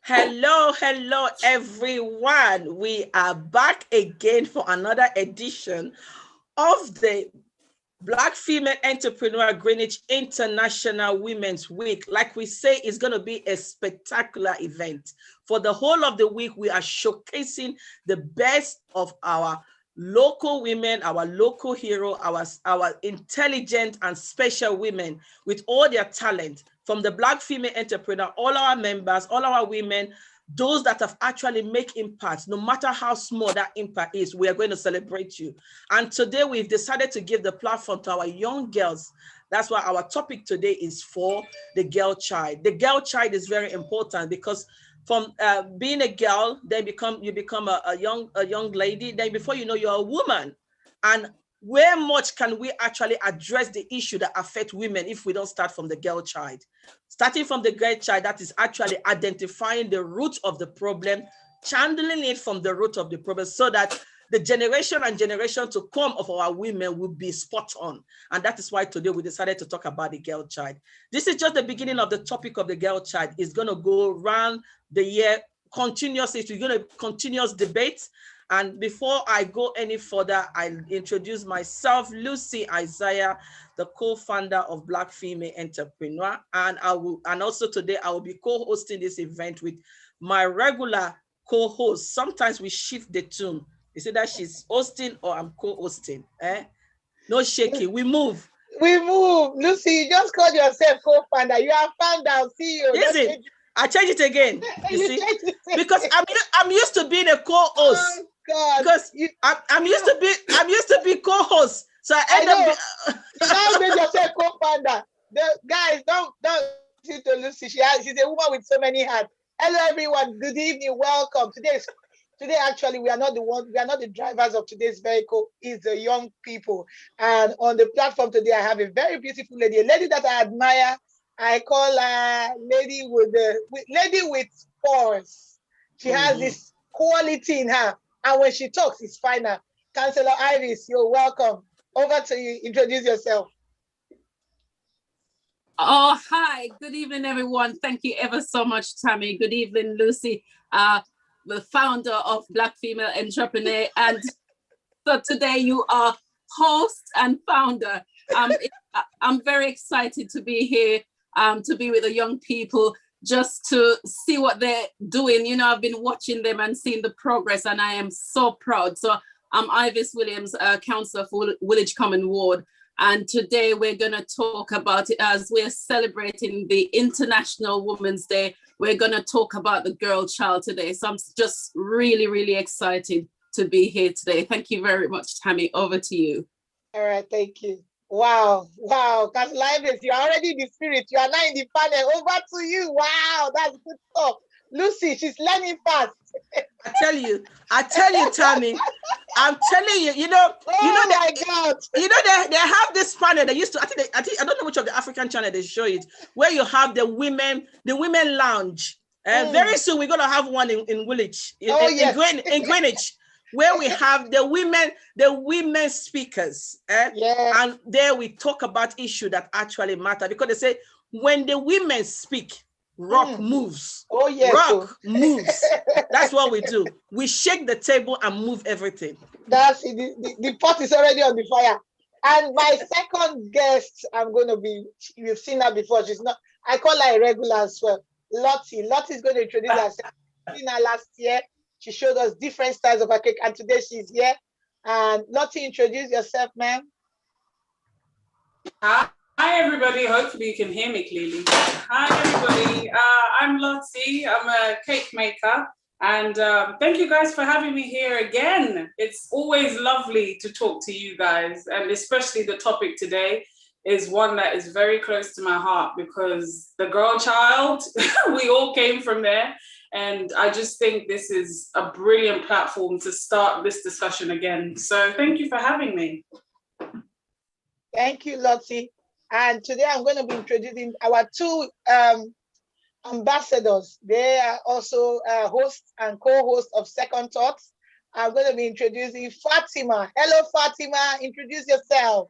Hello, hello, everyone. We are back again for another edition of the Black Female Entrepreneur Greenwich International Women's Week. Like we say, it's going to be a spectacular event. For the whole of the week, we are showcasing the best of our local women, our local hero, our intelligent and special women with all their talent. From the Black Female Entrepreneur, all our members, all our women, those that have actually make impact, no matter how small that impact is, we are going to celebrate you. And today we've decided to give the platform to our young girls. That's why our topic today is for the girl child. The girl child is very important because from being a girl, then you become a young lady. Then before you know, you're a woman. And where much can we actually address the issue that affect women if we don't start from the girl child? Starting from the girl child, that is actually identifying the root of the problem, channeling it from the root of the problem so that the generation and generation to come of our women will be spot on. And that is why today we decided to talk about the girl child. This is just the beginning of the topic of the girl child. It's going to go around the year continuously. We're going to continuous debate. And before I go any further, I'll introduce myself, Lucy Isaiah, the co-founder of Black Female Entrepreneur. And also today I will be co-hosting this event with my regular co-host. Sometimes we shift the tune. You see that she's hosting or I'm co-hosting. No shaking. We move. We move. Lucy, you just called yourself co-founder. You are founder, CEO. Listen, I change it again. You see? Because I'm used to being a co-host. Oh, God. Because I'm used to be co-host. So I end up. You now made yourself co-founder. Guys, don't listen to Lucy. She's a woman with so many hats. Hello, everyone. Good evening. Welcome. Today, actually, we are not the drivers of today's vehicle. It's the young people. And on the platform today, I have a very beautiful lady, a lady that I admire. I call her lady with force. She has this quality in her. And when she talks, it's final. Councillor Iris, you're welcome. Over to you. Introduce yourself. Oh, hi. Good evening, everyone. Thank you ever so much, Tammy. Good evening, Lucy, the founder of Black Female Entrepreneur. And so today you are host and founder. I'm very excited to be here, to be with the young people, just to see what they're doing. You know, I've been watching them and seeing the progress, and I am so proud. So I'm Ivis Williams, councillor for Woolwich Common Ward. And today we're going to talk about it as we're celebrating the International Women's Day. We're going to talk about the girl child today. So I'm just really, really excited to be here today. Thank you very much, Tammy. Over to you. All right, thank you. Wow. Because Ivis, you're already in the spirit. You are now in the panel. Over to you. Wow, that's good stuff. Lucy, she's learning fast. I tell you, Tammy. I'm telling you, you know, my God. You know, they have this panel. They used to. I think I don't know which of the African channel they show it, where you have the women lounge. Very soon we're gonna have one in Woolwich, in Greenwich, where we have the women speakers. And there we talk about issues that actually matter, because they say when the women speak, rock moves. Oh, yes. Rock moves. That's what we do. We shake the table and move everything. That's it. The pot is already on the fire. And my second guest, you've seen her before. She's not, I call her a regular as well. Lottie. Lottie's going to introduce herself. You've seen her last year. She showed us different styles of her cake, and today she's here. And Lottie, introduce yourself, ma'am. Hi, everybody. Hopefully you can hear me clearly. Hi, everybody. I'm Lottie. I'm a cake maker. And thank you guys for having me here again. It's always lovely to talk to you guys. And especially the topic today is one that is very close to my heart, because the girl child, we all came from there. And I just think this is a brilliant platform to start this discussion again. So thank you for having me. Thank you, Lottie. And today I'm going to be introducing our two ambassadors. They are also hosts and co-hosts of Second Thoughts. I'm going to be introducing Fatima. Hello, Fatima. Introduce yourself.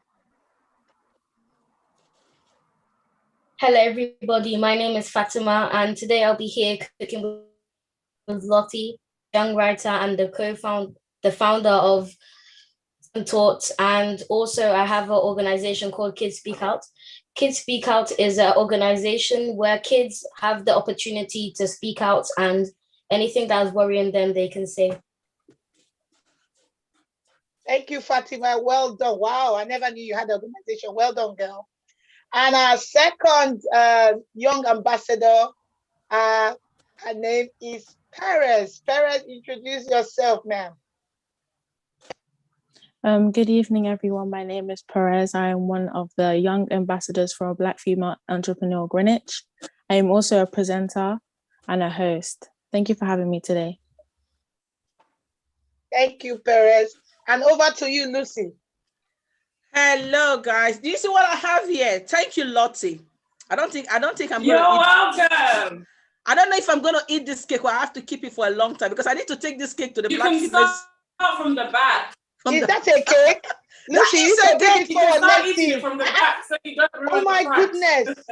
Hello, everybody. My name is Fatima, and today I'll be here cooking with is Lottie, young writer and the founder of Taught, and also I have an organization called Kids Speak Out. Kids Speak Out is an organization where kids have the opportunity to speak out, and anything that is worrying them, they can say. Thank you, Fatima. Well done. Wow, I never knew you had an organization. Well done, girl. And our second young ambassador, her name is Perez. Perez, introduce yourself, ma'am. Good evening, everyone. My name is Perez. I am one of the young ambassadors for Black Female Entrepreneur Greenwich. I am also a presenter and a host. Thank you for having me today. Thank you, Perez. And over to you, Lucy. Hello, guys. Do you see what I have here? Thank you, Lottie. I don't think I'm You're gonna welcome. I don't know if I'm gonna eat this cake or I have to keep it for a long time because I need to take this cake to the You Black can Females. start from the back. Is that a cake? Lucy, you can bring it You can forward start next eating year. it from the back so you don't ruin Oh my the front. goodness.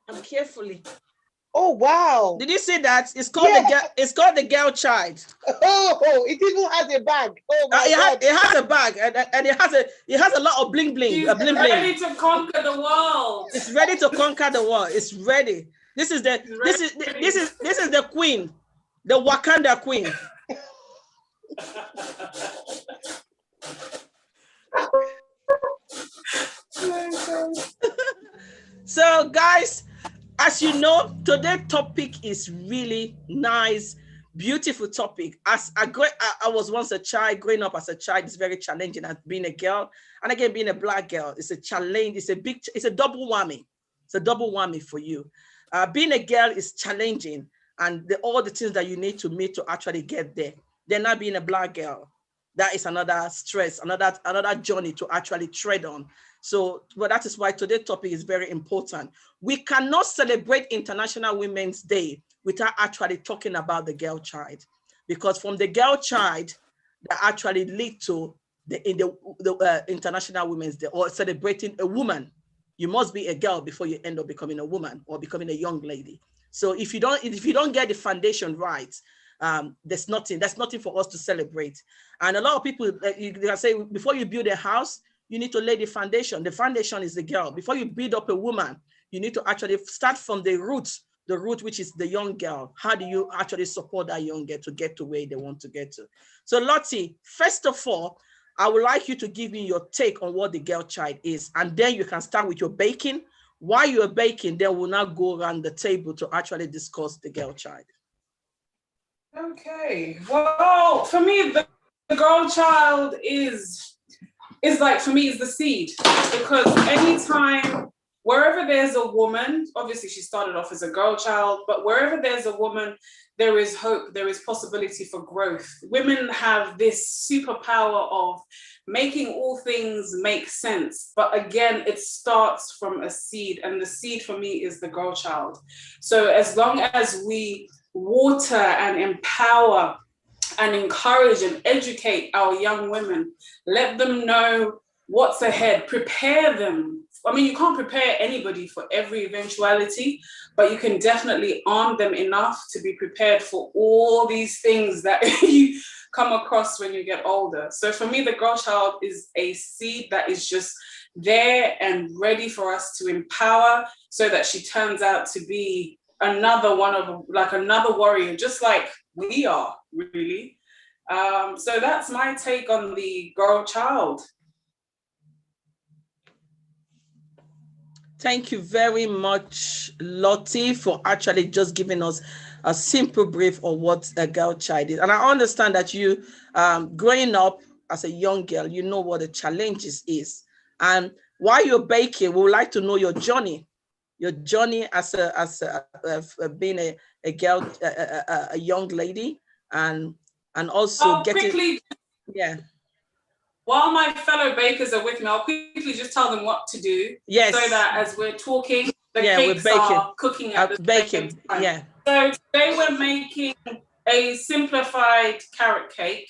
I'm carefully. Oh wow. Did you see that? It's called the girl. It's called the girl child. Oh, it even has a bag. Oh my God. It has a bag and it has a lot of bling bling. She's Bling ready bling. to conquer the world. It's ready to conquer the world. It's ready. This is the queen, the Wakanda queen. So guys, as you know, today's topic is really nice, beautiful topic. As I was once a child, growing up as a child is very challenging as being a girl. And again, being a Black girl, it's a challenge, it's a double whammy. It's a double whammy for you. Being a girl is challenging and all the things that you need to meet to actually get there. Then not being a Black girl, that is another stress, another journey to actually tread on. So, but that is why today's topic is very important. We cannot celebrate International Women's Day without actually talking about the girl child, because from the girl child that actually lead to the International Women's Day or celebrating a woman. You must be a girl before you end up becoming a woman or becoming a young lady. So if you don't get the foundation right, there's nothing for us to celebrate. And a lot of people, you can say, before you build a house, you need to lay the foundation. The foundation is the girl. Before you build up a woman, you need to actually start from the root which is the young girl. How do you actually support that young girl to get to where they want to get to? So Lottie, first of all, I would like you to give me your take on what the girl child is, and then you can start with your baking. While you're baking, then we'll now go around the table to actually discuss the girl child. Okay. Well, for me, the girl child is like, for me, is the seed, because anytime, wherever there's a woman, obviously she started off as a girl child, but wherever there's a woman, there is hope, there is possibility for growth. Women have this superpower of making all things make sense. But again, it starts from a seed, and the seed for me is the girl child. So as long as we water and empower and encourage and educate our young women, let them know what's ahead, prepare them. I mean, you can't prepare anybody for every eventuality, but you can definitely arm them enough to be prepared for all these things that you come across when you get older. So for me, the girl child is a seed that is just there and ready for us to empower, so that she turns out to be another warrior, just like we are, really. So that's my take on the girl child. Thank you very much, Lottie, for actually just giving us a simple brief of what a girl child is. And I understand that you, growing up as a young girl, you know what the challenges is. And while you're baking, we would like to know your journey as being a girl, a young lady, and also quickly, yeah. While my fellow bakers are with me, I'll quickly just tell them what to do. Yes. So that as we're talking, the cakes are cooking at the same time. Yeah. So today we're making a simplified carrot cake.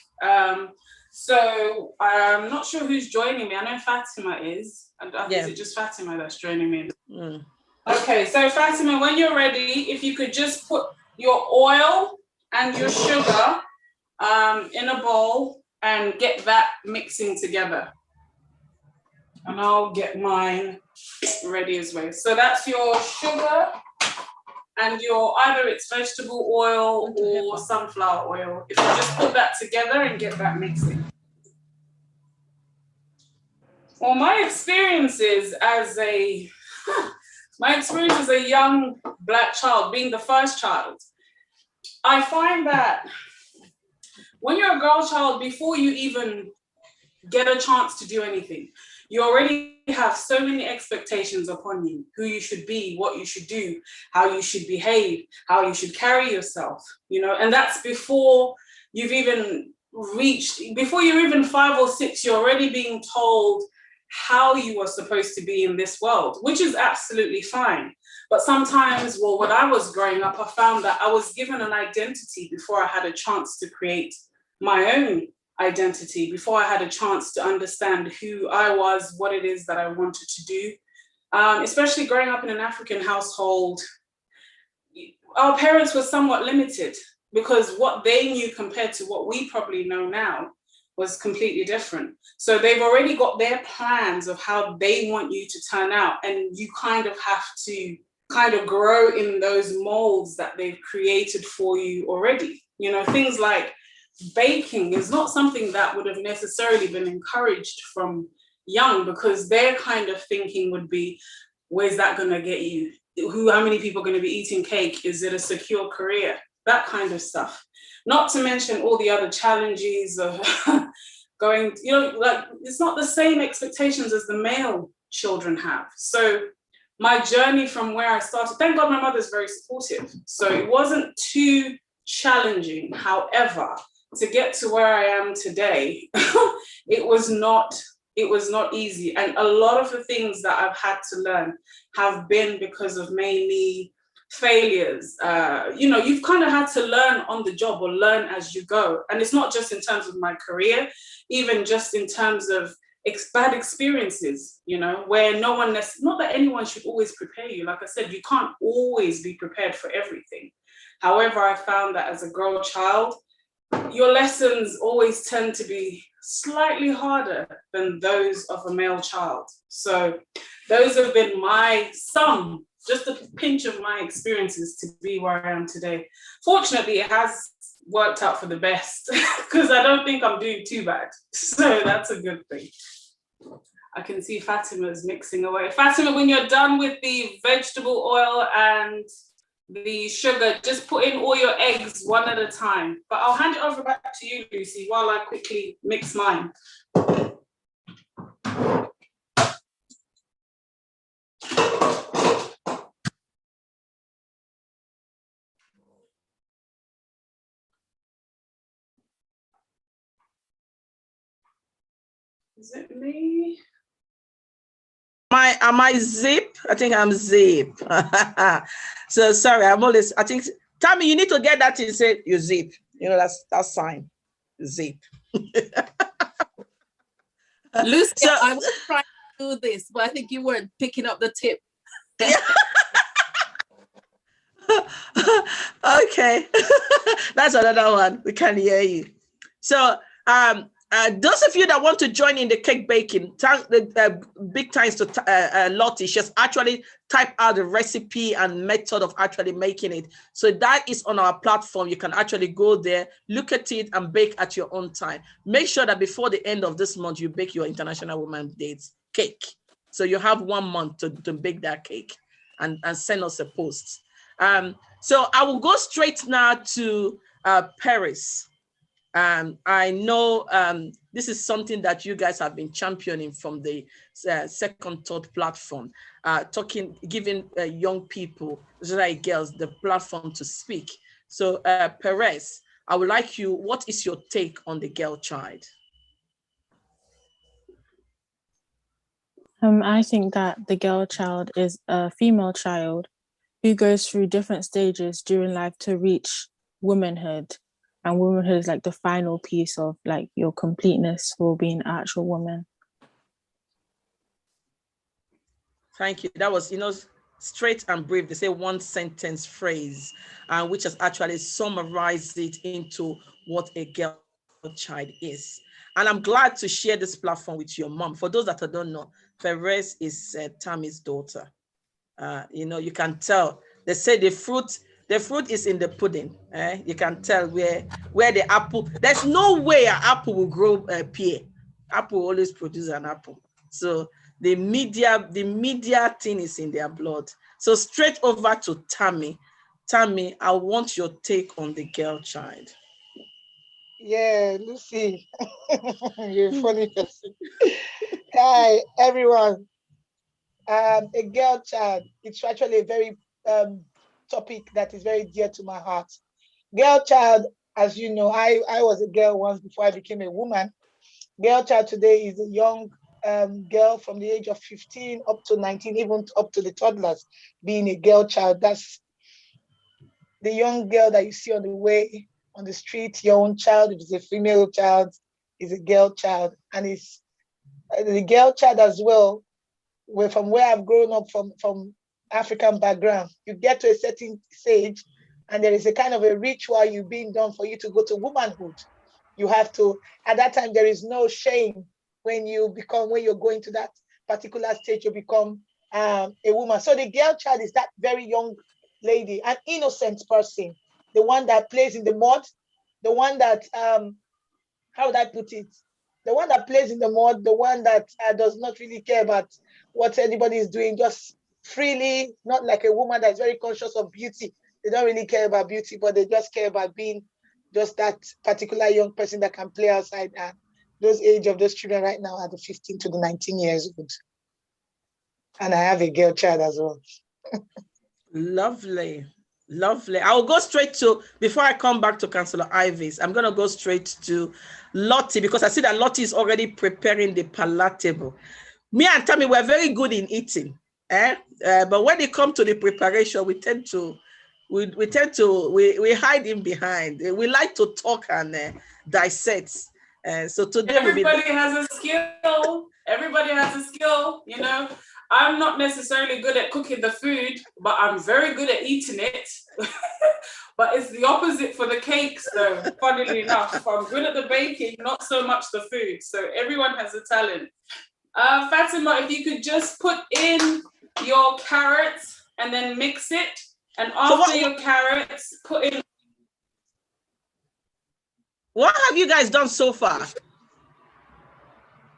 So I'm not sure who's joining me. I know Fatima is. Is it just Fatima that's joining me? Mm. Okay, so Fatima, when you're ready, if you could just your oil and your sugar in a bowl and get that mixing together. And I'll get mine ready as well. So that's your sugar and your, either it's vegetable oil or sunflower oil. If you just put that together and get that mixing. Well, my experiences as a young Black child, being the first child, I find that when you're a girl child, before you even get a chance to do anything, you already have so many expectations upon you, who you should be, what you should do, how you should behave, how you should carry yourself, you know, and that's before you've even before you're even 5 or 6, you're already being told how you are supposed to be in this world, which is absolutely fine. But sometimes, well, when I was growing up, I found that I was given an identity before I had a chance to create my own identity, before I had a chance to understand who I was, what it is that I wanted to do. Especially growing up in an African household, our parents were somewhat limited because what they knew compared to what we probably know now was completely different. So they've already got their plans of how they want you to turn out, and you kind of have to kind of grow in those molds that they've created for you already. You know, things like baking is not something that would have necessarily been encouraged from young, because their kind of thinking would be, where's that going to get you? How many people are going to be eating cake? Is it a secure career? That kind of stuff. Not to mention all the other challenges of going, you know, like it's not the same expectations as the male children have. So my journey from where I started, thank God my mother's very supportive. So it wasn't too challenging. However, to get to where I am today, it was not easy. And a lot of the things that I've had to learn have been because of mainly failures. You know, you've kind of had to learn on the job or learn as you go. And it's not just in terms of my career, even just in terms of bad experiences, you know, where no one, not that anyone should always prepare you. Like I said, you can't always be prepared for everything. However, I found that as a girl child, your lessons always tend to be slightly harder than those of a male child. So those have been just a pinch of my experiences to be where I am today. Fortunately, it has worked out for the best because I don't think I'm doing too bad. So that's a good thing. I can see Fatima's mixing away. Fatima, when you're done with the vegetable oil and the sugar, just put in all your eggs one at a time. But I'll hand it over back to you, Lucy, while I quickly mix mine. Is it me? Am I zip? I think I'm zip. So sorry, I think, Tammy, you need to get that and say you zip. You know, that's fine. Zip. Lucy, so, I was trying to do this, but I think you weren't picking up the tip. Okay. That's another one. We can hear you. So those of you that want to join in the cake baking, big thanks to Lottie. She's actually typed out the recipe and method of actually making it. So that is on our platform. You can actually go there, look at it, and bake at your own time. Make sure that before the end of this month, you bake your International Women's Day cake. So you have 1 month to bake that cake and send us a post. So I will go straight now to Paris. I know this is something that you guys have been championing from the second thought platform, giving young people, like girls, the platform to speak. So Perez, I would like you, what is your take on the girl child? I think that the girl child is a female child who goes through different stages during life to reach womanhood. And womanhood is like the final piece of like your completeness for being an actual woman. Thank you. That was, straight and brief. They say one sentence phrase, which has actually summarized it into what a girl child is. And I'm glad to share this platform with your mom. For those that don't know, Perez is Tammy's daughter. You can tell. They say the fruit is in the pudding. You can tell where the apple. There's no way an apple will grow a pear. Apple always produce an apple. So the media thing is in their blood. So straight over to Tammy. Tammy, I want your take on the girl child. Yeah, Lucy, you're a funny person. Hi, everyone. A girl child. It's actually a very topic that is very dear to my heart. Girl child, as you know, I was a girl once before I became a woman. Girl child today is a young girl from the age of 15 up to 19, even up to the toddlers being a girl child. That's the young girl that you see on the way, on the street, your own child. If it's a female child, is a girl child. And it's the girl child as well, from where I've grown up from African background. You get to a certain stage and there is a kind of a ritual you being done for you to go to womanhood. You have to, at that time, there is no shame when you're going to that particular stage, you become a woman. So the girl child is that very young lady, an innocent person, the one that plays in the mud, the one that, how would I put it? The one that plays in the mud, the one that does not really care about what anybody is doing, just freely, not like a woman that is very conscious of beauty. They don't really care about beauty, but they just care about being just that particular young person that can play outside. And those age of those children right now are the 15 to the 19 years old. And I have a girl child as well. Lovely. Lovely. I will go straight to, before I come back to Councillor Ives, I'm going to go straight to Lottie, because I see that Lottie is already preparing the palatable. Me and Tammy, we're very good in eating. But when it comes to the preparation, we hide in behind. We like to talk and dissect. So today everybody has a skill. Everybody has a skill, you know. I'm not necessarily good at cooking the food, but I'm very good at eating it. But it's the opposite for the cakes, though, funnily enough. I'm good at the baking, not so much the food. So everyone has a talent. Fatima, if you could just put in your carrots and then mix it. And after your carrots, put in... What have you guys done so far?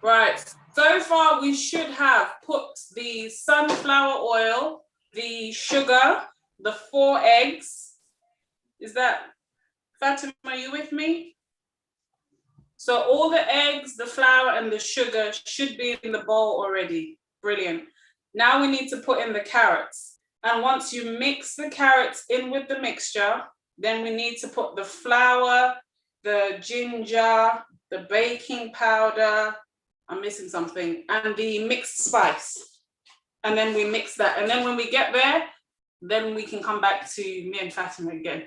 Right. So far, we should have put the sunflower oil, the sugar, the 4 eggs. Is that, Fatima, are you with me? So all the eggs, the flour, and the sugar should be in the bowl already. Brilliant. Now we need to put in the carrots. And once you mix the carrots in with the mixture, then we need to put the flour, the ginger, the baking powder, I'm missing something, and the mixed spice. And then we mix that. And then when we get there, then we can come back to me and Fatima again.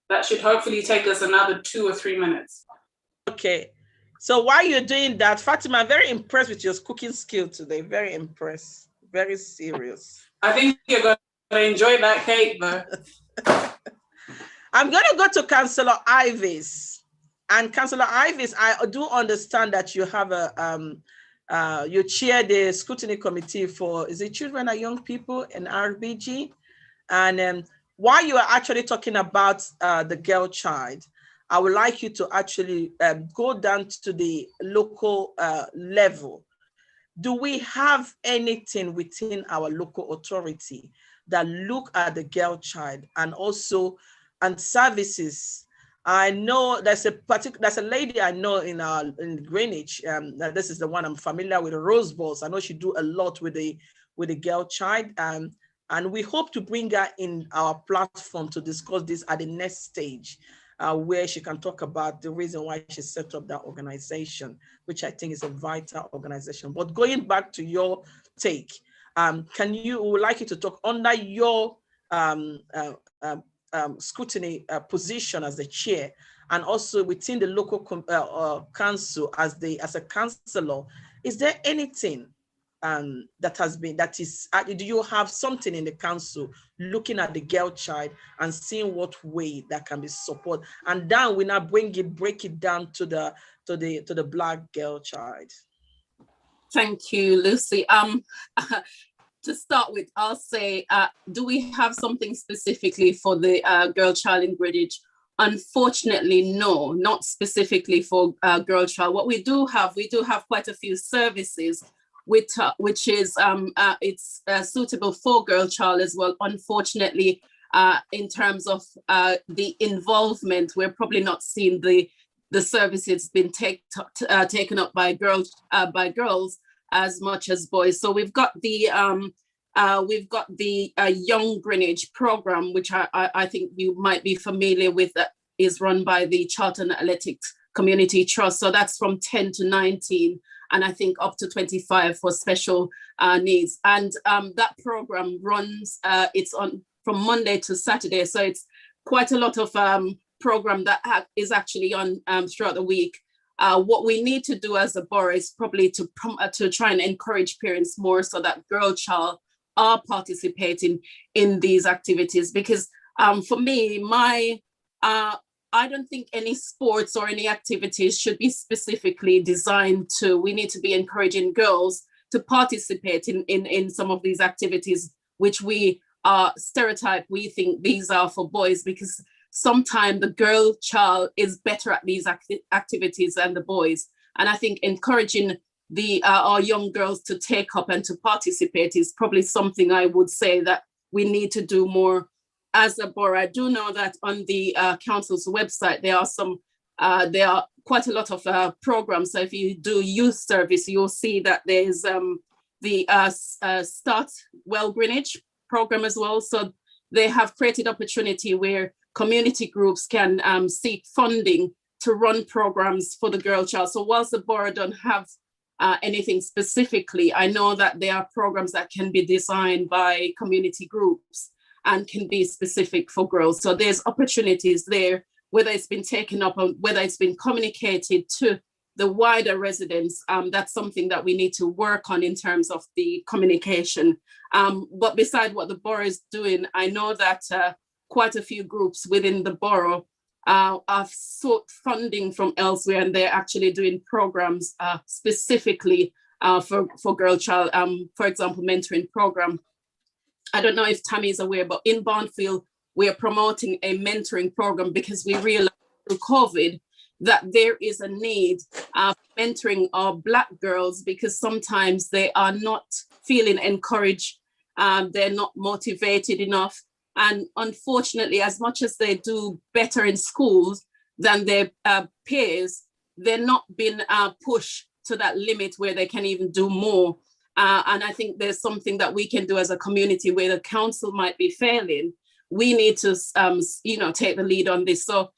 That should hopefully take us another 2 or 3 minutes. Okay. So while you're doing that, Fatima, I'm very impressed with your cooking skill today. Very impressed. Very serious. I think you're going to enjoy that cake, though. I'm going to go to Councillor Ives. And Councillor Ives, I do understand that you have you chair the scrutiny committee for, is it children and young people in RBG? And while you are actually talking about the girl child, I would like you to actually go down to the local level. Do we have anything within our local authority that look at the girl child and also and services? I know there's a lady I know in Greenwich. This is the one I'm familiar with, Rose Balls. I know she do a lot with the girl child. And we hope to bring her in our platform to discuss this at the next stage, where she can talk about the reason why she set up that organization, which I think is a vital organization. But going back to your take, would like you to talk under your scrutiny position as the chair. and also within the local council as a councillor, is there anything do you have something in the council looking at the girl child and seeing what way that can be support, and then we now break it down to the black girl child? Thank you, Lucy. To start with, I'll say, do we have something specifically for the girl child in Greenwich? Unfortunately, no, not specifically for girl child. What we do have quite a few services, which is it's suitable for girl child as well. Unfortunately, in terms of the involvement, we're probably not seeing the services being taken up by girls as much as boys. So we've got the Young Greenwich program, which I think you might be familiar with, that is run by the Charlton Athletics Community Trust. So that's from 10 to 19, and I think up to 25 for special needs. And that program runs, it's on from Monday to Saturday. So it's quite a lot of program that is actually on throughout the week. What we need to do as a borough is probably to try and encourage parents more so that girl child are participating in these activities. Because for me, I don't think any sports or any activities should be specifically designed to, we need to be encouraging girls to participate in some of these activities, which we stereotype, we think these are for boys, because sometimes the girl child is better at these activities than the boys. And I think encouraging our young girls to take up and to participate is probably something I would say that we need to do more as a borough. I do know that on the council's website, there are quite a lot of programs. So if you do youth service, you'll see that there's the Start Well Greenwich program as well. So they have created opportunity where community groups can seek funding to run programs for the girl child. So whilst the borough don't have anything specifically, I know that there are programs that can be designed by community groups and can be specific for girls. So there's opportunities there, whether it's been taken up or whether it's been communicated to the wider residents. That's something that we need to work on in terms of the communication. But beside what the borough is doing, I know that quite a few groups within the borough have sought funding from elsewhere, and they're actually doing programs specifically for girl child. For example, mentoring program. I don't know if Tammy is aware, but in Barnfield, we're promoting a mentoring program because we realized through COVID that there is a need for mentoring our Black girls, because sometimes they are not feeling encouraged, they're not motivated enough. And unfortunately, as much as they do better in schools than their peers, they're not being pushed to that limit where they can even do more. And I think there's something that we can do as a community where the council might be failing. We need to, take the lead on this. So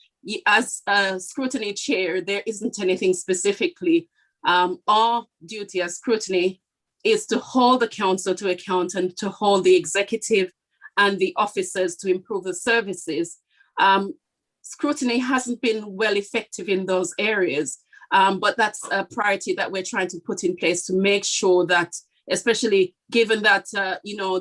as a scrutiny chair, there isn't anything specifically. Our duty as scrutiny is to hold the council to account and to hold the executive and the officers to improve the services. Scrutiny hasn't been well effective in those areas. But that's a priority that we're trying to put in place to make sure that, especially given that,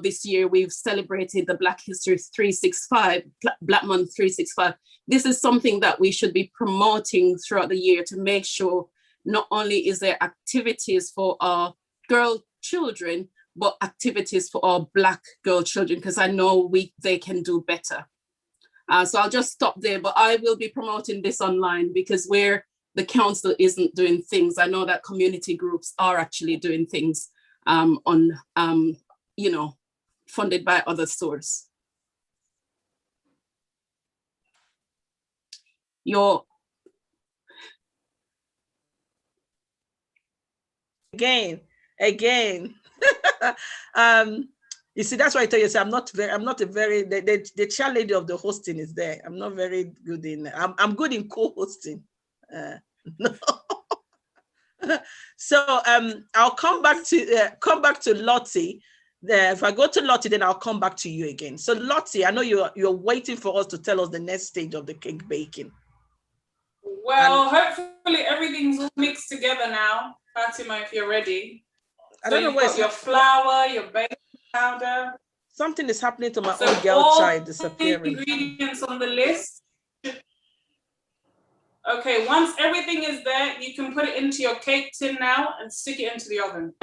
this year we've celebrated the Black History 365, Black Month 365. This is something that we should be promoting throughout the year to make sure not only is there activities for our girl children, but activities for our Black girl children, because I know they can do better. So I'll just stop there, but I will be promoting this online, because where the council isn't doing things, I know that community groups are actually doing things funded by other source. Again. You see, that's why I tell you, I'm not a very, the challenge of the hosting is there. I'm not very good in, I'm good in co-hosting. No. So I'll come back to Lottie. If I go to Lottie, then I'll come back to you again. So Lottie, I know you're waiting for us to tell us the next stage of the cake baking. Well, hopefully everything's all mixed together now. Fatima, if you're ready. I So don't know you've where got your flour, your baking powder. something is happening to my So own girl all child the disappearing. ingredients on the list. Okay, once everything is there, you can put it into your cake tin now and stick it into the oven.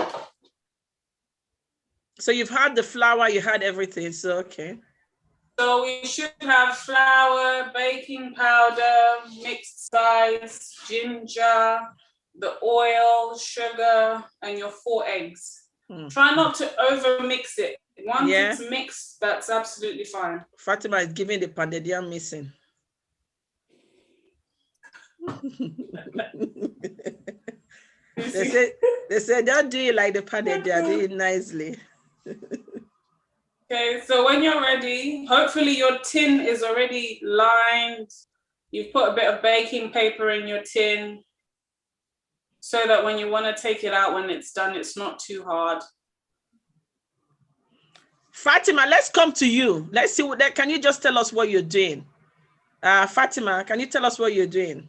So you've had the flour, you had everything, so okay. So we should have flour, baking powder, mixed spice, ginger, the oil, sugar, and your 4 eggs. Try not to over mix it. Once it's mixed, that's absolutely fine. Fatima is giving the pounded yam missing. They say don't do it like the pounded yam, do it nicely. Okay, so when you're ready, hopefully your tin is already lined. You've put a bit of baking paper in your tin so that when you want to take it out when it's done, it's not too hard. Fatima, let's come to you. Let's see what that. Can you just tell us what you're doing? Fatima, can you tell us what you're doing?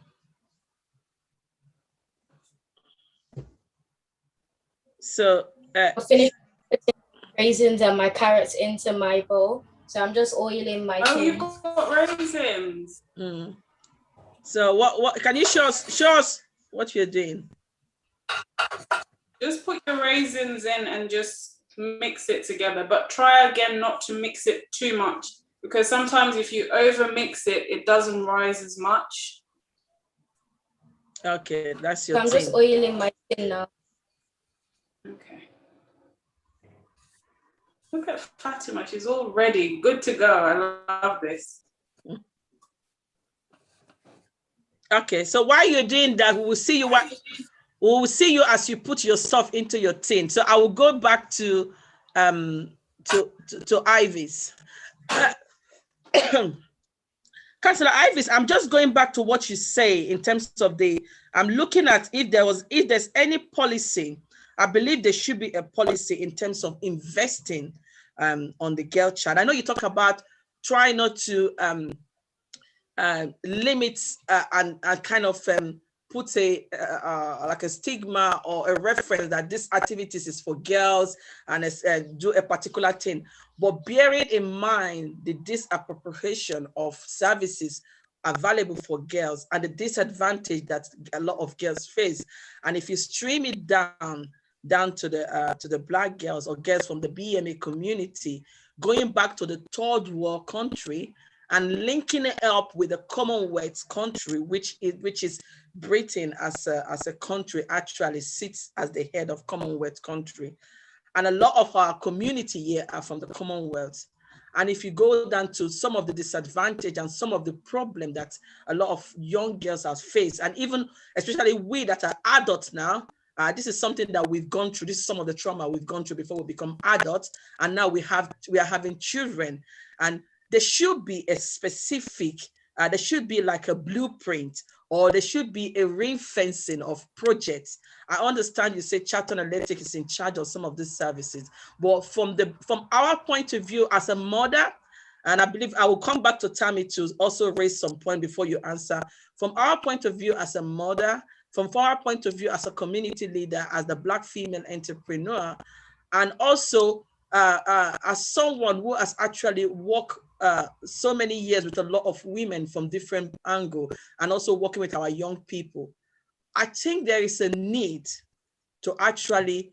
So I'll finish putting raisins and my carrots into my bowl. So I'm just oiling my tin. You've got raisins. So what can you show us what you're doing? Just put your raisins in and just mix it together, but try again not to mix it too much, because sometimes if you over mix it, it doesn't rise as much. Okay, that's your So I'm just oiling my tin now. Okay. Look at Fatima, she's all ready, good to go. I love this. Okay, so while you're doing that, we will see you as you put your stuff into your tin. So I will go back to Ivis. Councillor Ivis, I'm just going back to what you say in terms of I'm looking at if there's any policy. I believe there should be a policy in terms of investing on the girl child. I know you talk about trying not to limits and kind of put like a stigma or a reference that this activities is for girls and do a particular thing, but bearing in mind the disappropriation of services available for girls and the disadvantage that a lot of girls face, and if you stream it down to the Black girls or girls from the BMA community, going back to the third world country and linking it up with the Commonwealth country, which is Britain as a country actually sits as the head of Commonwealth country. And a lot of our community here are from the Commonwealth. And if you go down to some of the disadvantage and some of the problem that a lot of young girls have faced, and even especially we that are adults now, this is something that we've gone through. This is some of the trauma we've gone through before we become adults. And now we are having children. And there should be a specific, there should be like a blueprint, or there should be a ring fencing of projects. I understand you say Charlton Athletic is in charge of some of these services, but from our point of view as a mother, and I believe I will come back to Tammy to also raise some point before you answer. From our point of view as a mother, from our point of view as a community leader, as the Black female entrepreneur, and also as someone who has actually worked so many years with a lot of women from different angles, and also working with our young people, I think there is a need to actually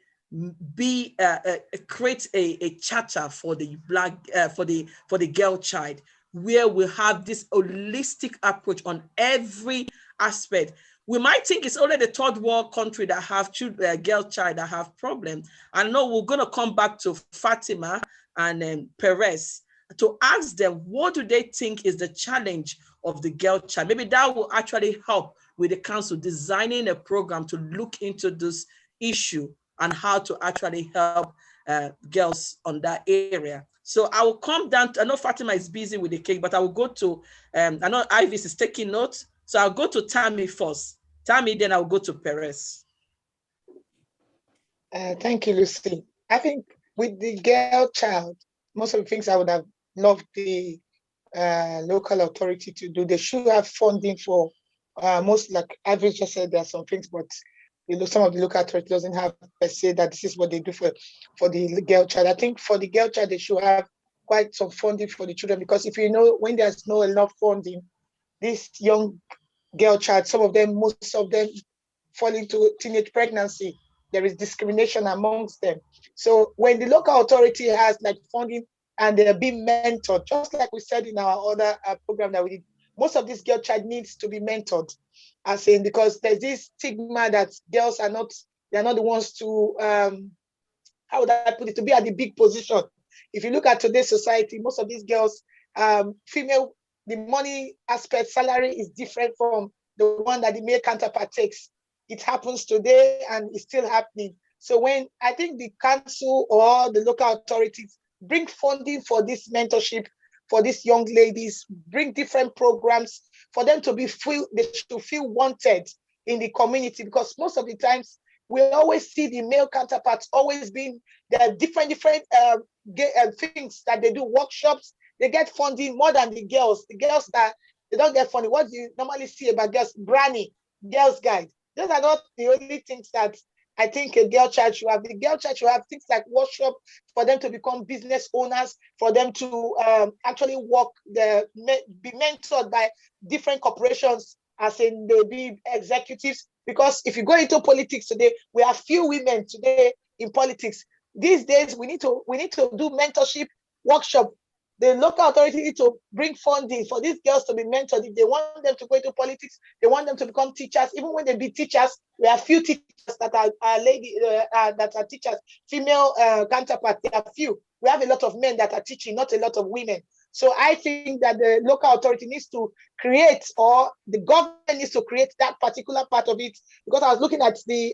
create a charter for the Black for the girl child, where we have this holistic approach on every aspect. We might think it's only the third world country that have girl child that have problem. I know we're going to come back to Fatima and Perez to ask them, what do they think is the challenge of the girl child? Maybe that will actually help with the council designing a program to look into this issue and how to actually help girls on that area. So I will come down to, I know Fatima is busy with the cake, but I will go to, I know Ivis is taking notes. So I'll go to Tammy first. Tammy, then I'll go to Perez. Thank you, Lucy. I think with the girl child, most of the things I would have loved the local authority to do, they should have funding for Most, like Ivy just said, there are some things, but some of the local authority doesn't have per se that this is what they do for the girl child. I think for the girl child, they should have quite some funding for the children, because if you know, when there's no enough funding, this young girl child, most of them fall into teenage pregnancy. There is discrimination amongst them. So when the local authority has like funding and they're being mentored, just like we said in our other program that we did, most of this girl child needs to be mentored, as in, because there's this stigma that girls are not, they're not the ones to, how would I put it, to be at the big position. If you look at today's society, most of these girls, female, the money aspect, salary is different from the one that the male counterpart takes. It happens today and it's still happening. So when I think the council or the local authorities bring funding for this mentorship for these young ladies, bring different programs for them to they should feel wanted in the community, because most of the times we always see the male counterparts always being, there are different things that they do, workshops, they get funding more than the girls. The girls that they don't get funding. What do you normally see about girls? Granny, girls guide. Those are not the only things that I think a girl child should have. The girl child should have things like workshop for them to become business owners, for them to actually be mentored by different corporations, as in they be executives. Because if you go into politics today, we have few women today in politics. These days, we need to do mentorship workshop. The local authority need to bring funding for these girls to be mentored. If they want them to go into politics, they want them to become teachers. Even when they be teachers, we have few teachers that are that are teachers, female counterparts. There are few. We have a lot of men that are teaching, not a lot of women. So I think that the local authority needs to create, or the government needs to create that particular part of it. Because I was looking at the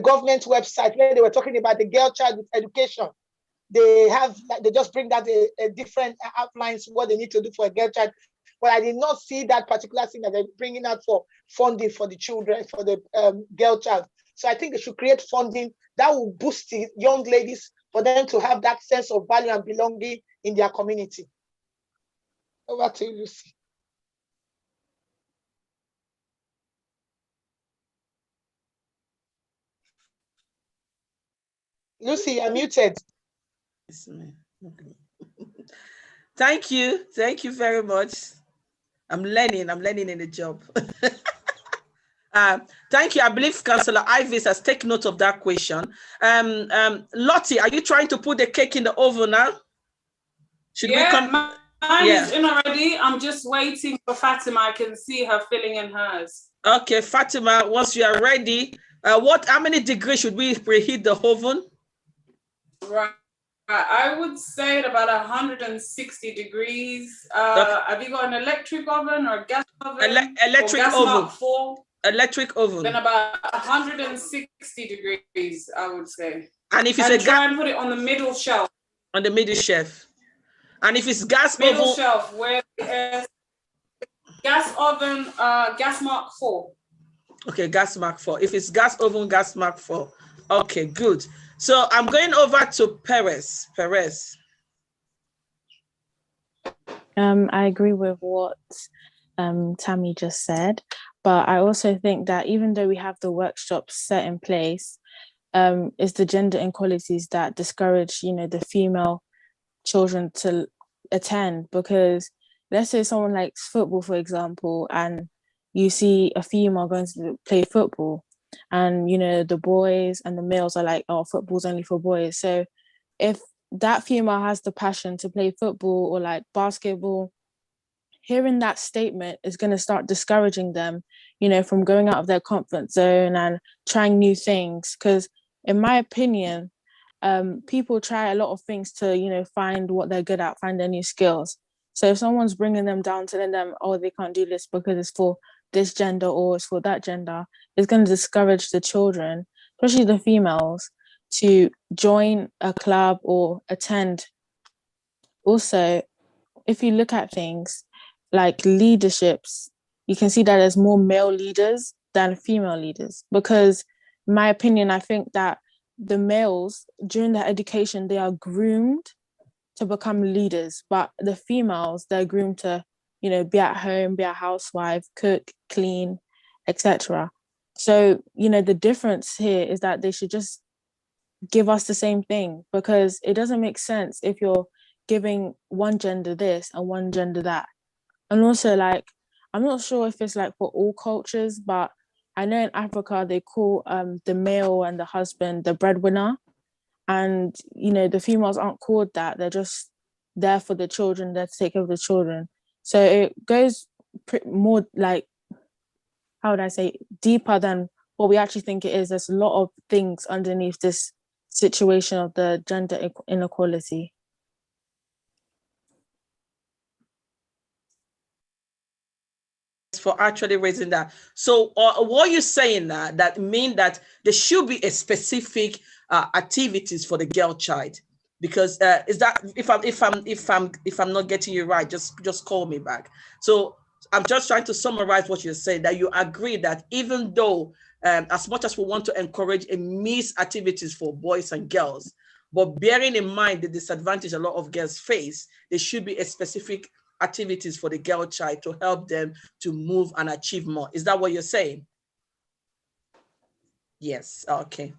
government website where they were talking about the girl child with education. They just bring that a different outlines what they need to do for a girl child, but I did not see that particular thing that they're bringing out for funding for the children, for the girl child. So I think they should create funding that will boost the young ladies for them to have that sense of value and belonging in their community. Over to you, Lucy. Lucy, you're muted. Thank you very much. I'm learning in the job. Thank you. I believe Councillor Ivis has taken note of that question. Lottie, are you trying to put the cake in the oven now? Mine is in already. I'm just waiting for Fatima. I can see her filling in hers. Okay, Fatima, once you are ready, how many degrees should we preheat the oven? Right. I would say at about 160 degrees. Have you got an electric oven or a gas oven? Electric oven. Electric oven. Then about 160 degrees, I would say. And if it's try and put it on the middle shelf. On the middle shelf. And if it's gas oven. Middle shelf, where gas oven, gas mark 4. Okay, gas mark 4. If it's gas oven, gas mark 4. Okay, good. So I'm going over to Perez. I agree with what Tammy just said, but I also think that even though we have the workshops set in place, it's the gender inequalities that discourage, the female children to attend. Because let's say someone likes football, for example, and you see a female going to play football, and the boys and the males are like, oh, football's only for boys. So if that female has the passion to play football or like basketball, hearing that statement is going to start discouraging them, from going out of their comfort zone and trying new things. Because in my opinion, people try a lot of things to, find what they're good at, find their new skills. So if someone's bringing them down, telling them, oh, they can't do this because it's for this gender or it's for that gender, it's going to discourage the children, especially the females, to join a club or attend. Also, if you look at things like leaderships, you can see that there's more male leaders than female leaders. Because in my opinion, I think that the males, during their education, they are groomed to become leaders, but the females, they're groomed to, you know, be at home, be a housewife, cook, clean, etc. So, you know, the difference here is that they should just give us the same thing, because it doesn't make sense if you're giving one gender this and one gender that. And also, like, I'm not sure if it's like for all cultures, but I know in Africa they call the male and the husband the breadwinner, and you know the females aren't called that. They're just there for the children, there to take care of the children. So it goes more like, how would I say, deeper than what we actually think it is. There's a lot of things underneath this situation of the gender inequality. For actually raising that. So what you're saying that mean that there should be a specific activities for the girl child, because is that, if I'm not getting you right, just call me back. So I'm just trying to summarize what you're saying, that you agree that even though as much as we want to encourage a mixed activities for boys and girls, but bearing in mind the disadvantage a lot of girls face, there should be a specific activities for the girl child to help them to move and achieve more. Is that what you're saying? Yes. Okay.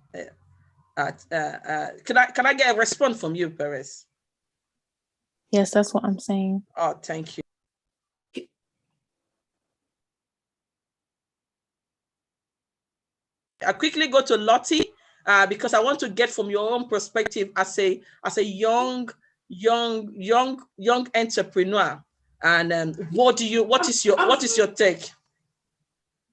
Can I get a response from you, Perez? Yes, that's what I'm saying. Oh, thank you. I quickly go to Lottie because I want to get from your own perspective as a young entrepreneur. And what is your take?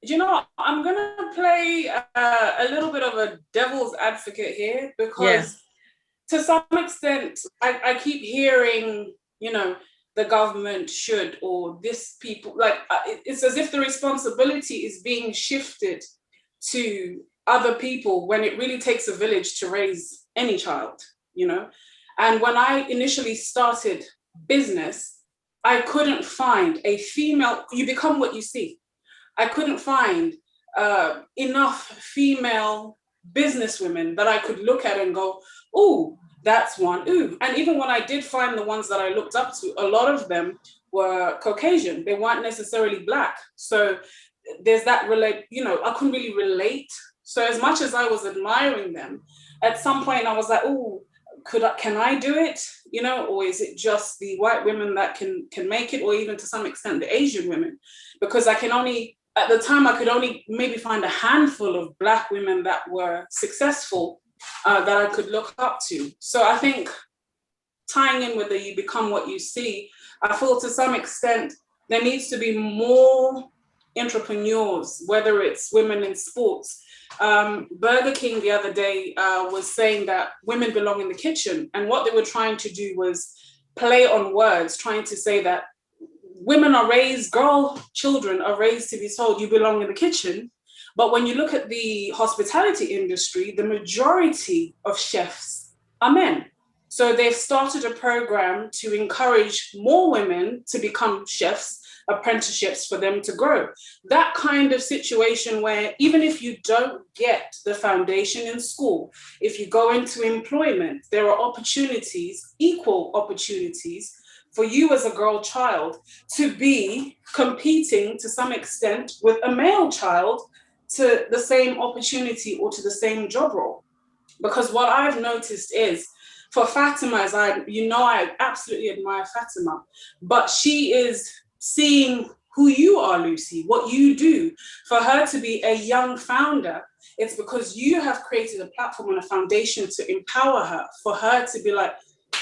You know, I'm gonna play a little bit of a devil's advocate here, because to some extent, I keep hearing, you know, the government should, or this people, like it's as if the responsibility is being shifted to other people when it really takes a village to raise any child, you know. And when I initially started business, I couldn't find a female. You become what you see. I couldn't find enough female businesswomen that I could look at and go, ooh, that's one. Ooh. And even when I did find the ones that I looked up to, a lot of them were Caucasian. They weren't necessarily Black. So there's that I couldn't really relate. So as much as I was admiring them, at some point I was like, ooh, can I do it? You know, or is it just the white women that can make it, or even to some extent the Asian women? Because at the time I could only maybe find a handful of Black women that were successful that I could look up to. So I think tying in with the you become what you see, I feel to some extent there needs to be more entrepreneurs, whether it's women in sports. Burger King the other day was saying that women belong in the kitchen. And what they were trying to do was play on words, trying to say that children are raised to be told you belong in the kitchen. But when you look at the hospitality industry, the majority of chefs are men. So they've started a program to encourage more women to become chefs, apprenticeships for them to grow. That kind of situation where even if you don't get the foundation in school, if you go into employment, there are opportunities, equal opportunities for you as a girl child to be competing to some extent with a male child to the same opportunity or to the same job role. Because what I've noticed is, for Fatima, I absolutely admire Fatima, but she is seeing who you are, Lucy, what you do. For her to be a young founder, it's because you have created a platform and a foundation to empower her, for her to be like,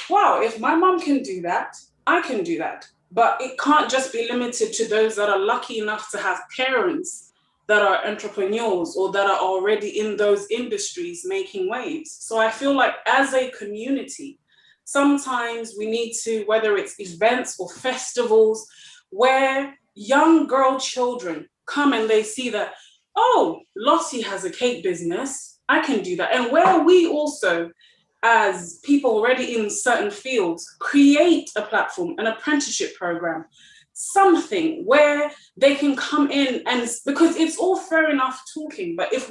wow, if my mom can do that, I can do that. But it can't just be limited to those that are lucky enough to have parents that are entrepreneurs or that are already in those industries making waves. So I feel like as a community, sometimes we need to, whether it's events or festivals, where young girl children come and they see that, oh, Lottie has a cake business, I can do that. And where we also, as people already in certain fields, create a platform, an apprenticeship program, something where they can come in, and because it's all fair enough talking, but if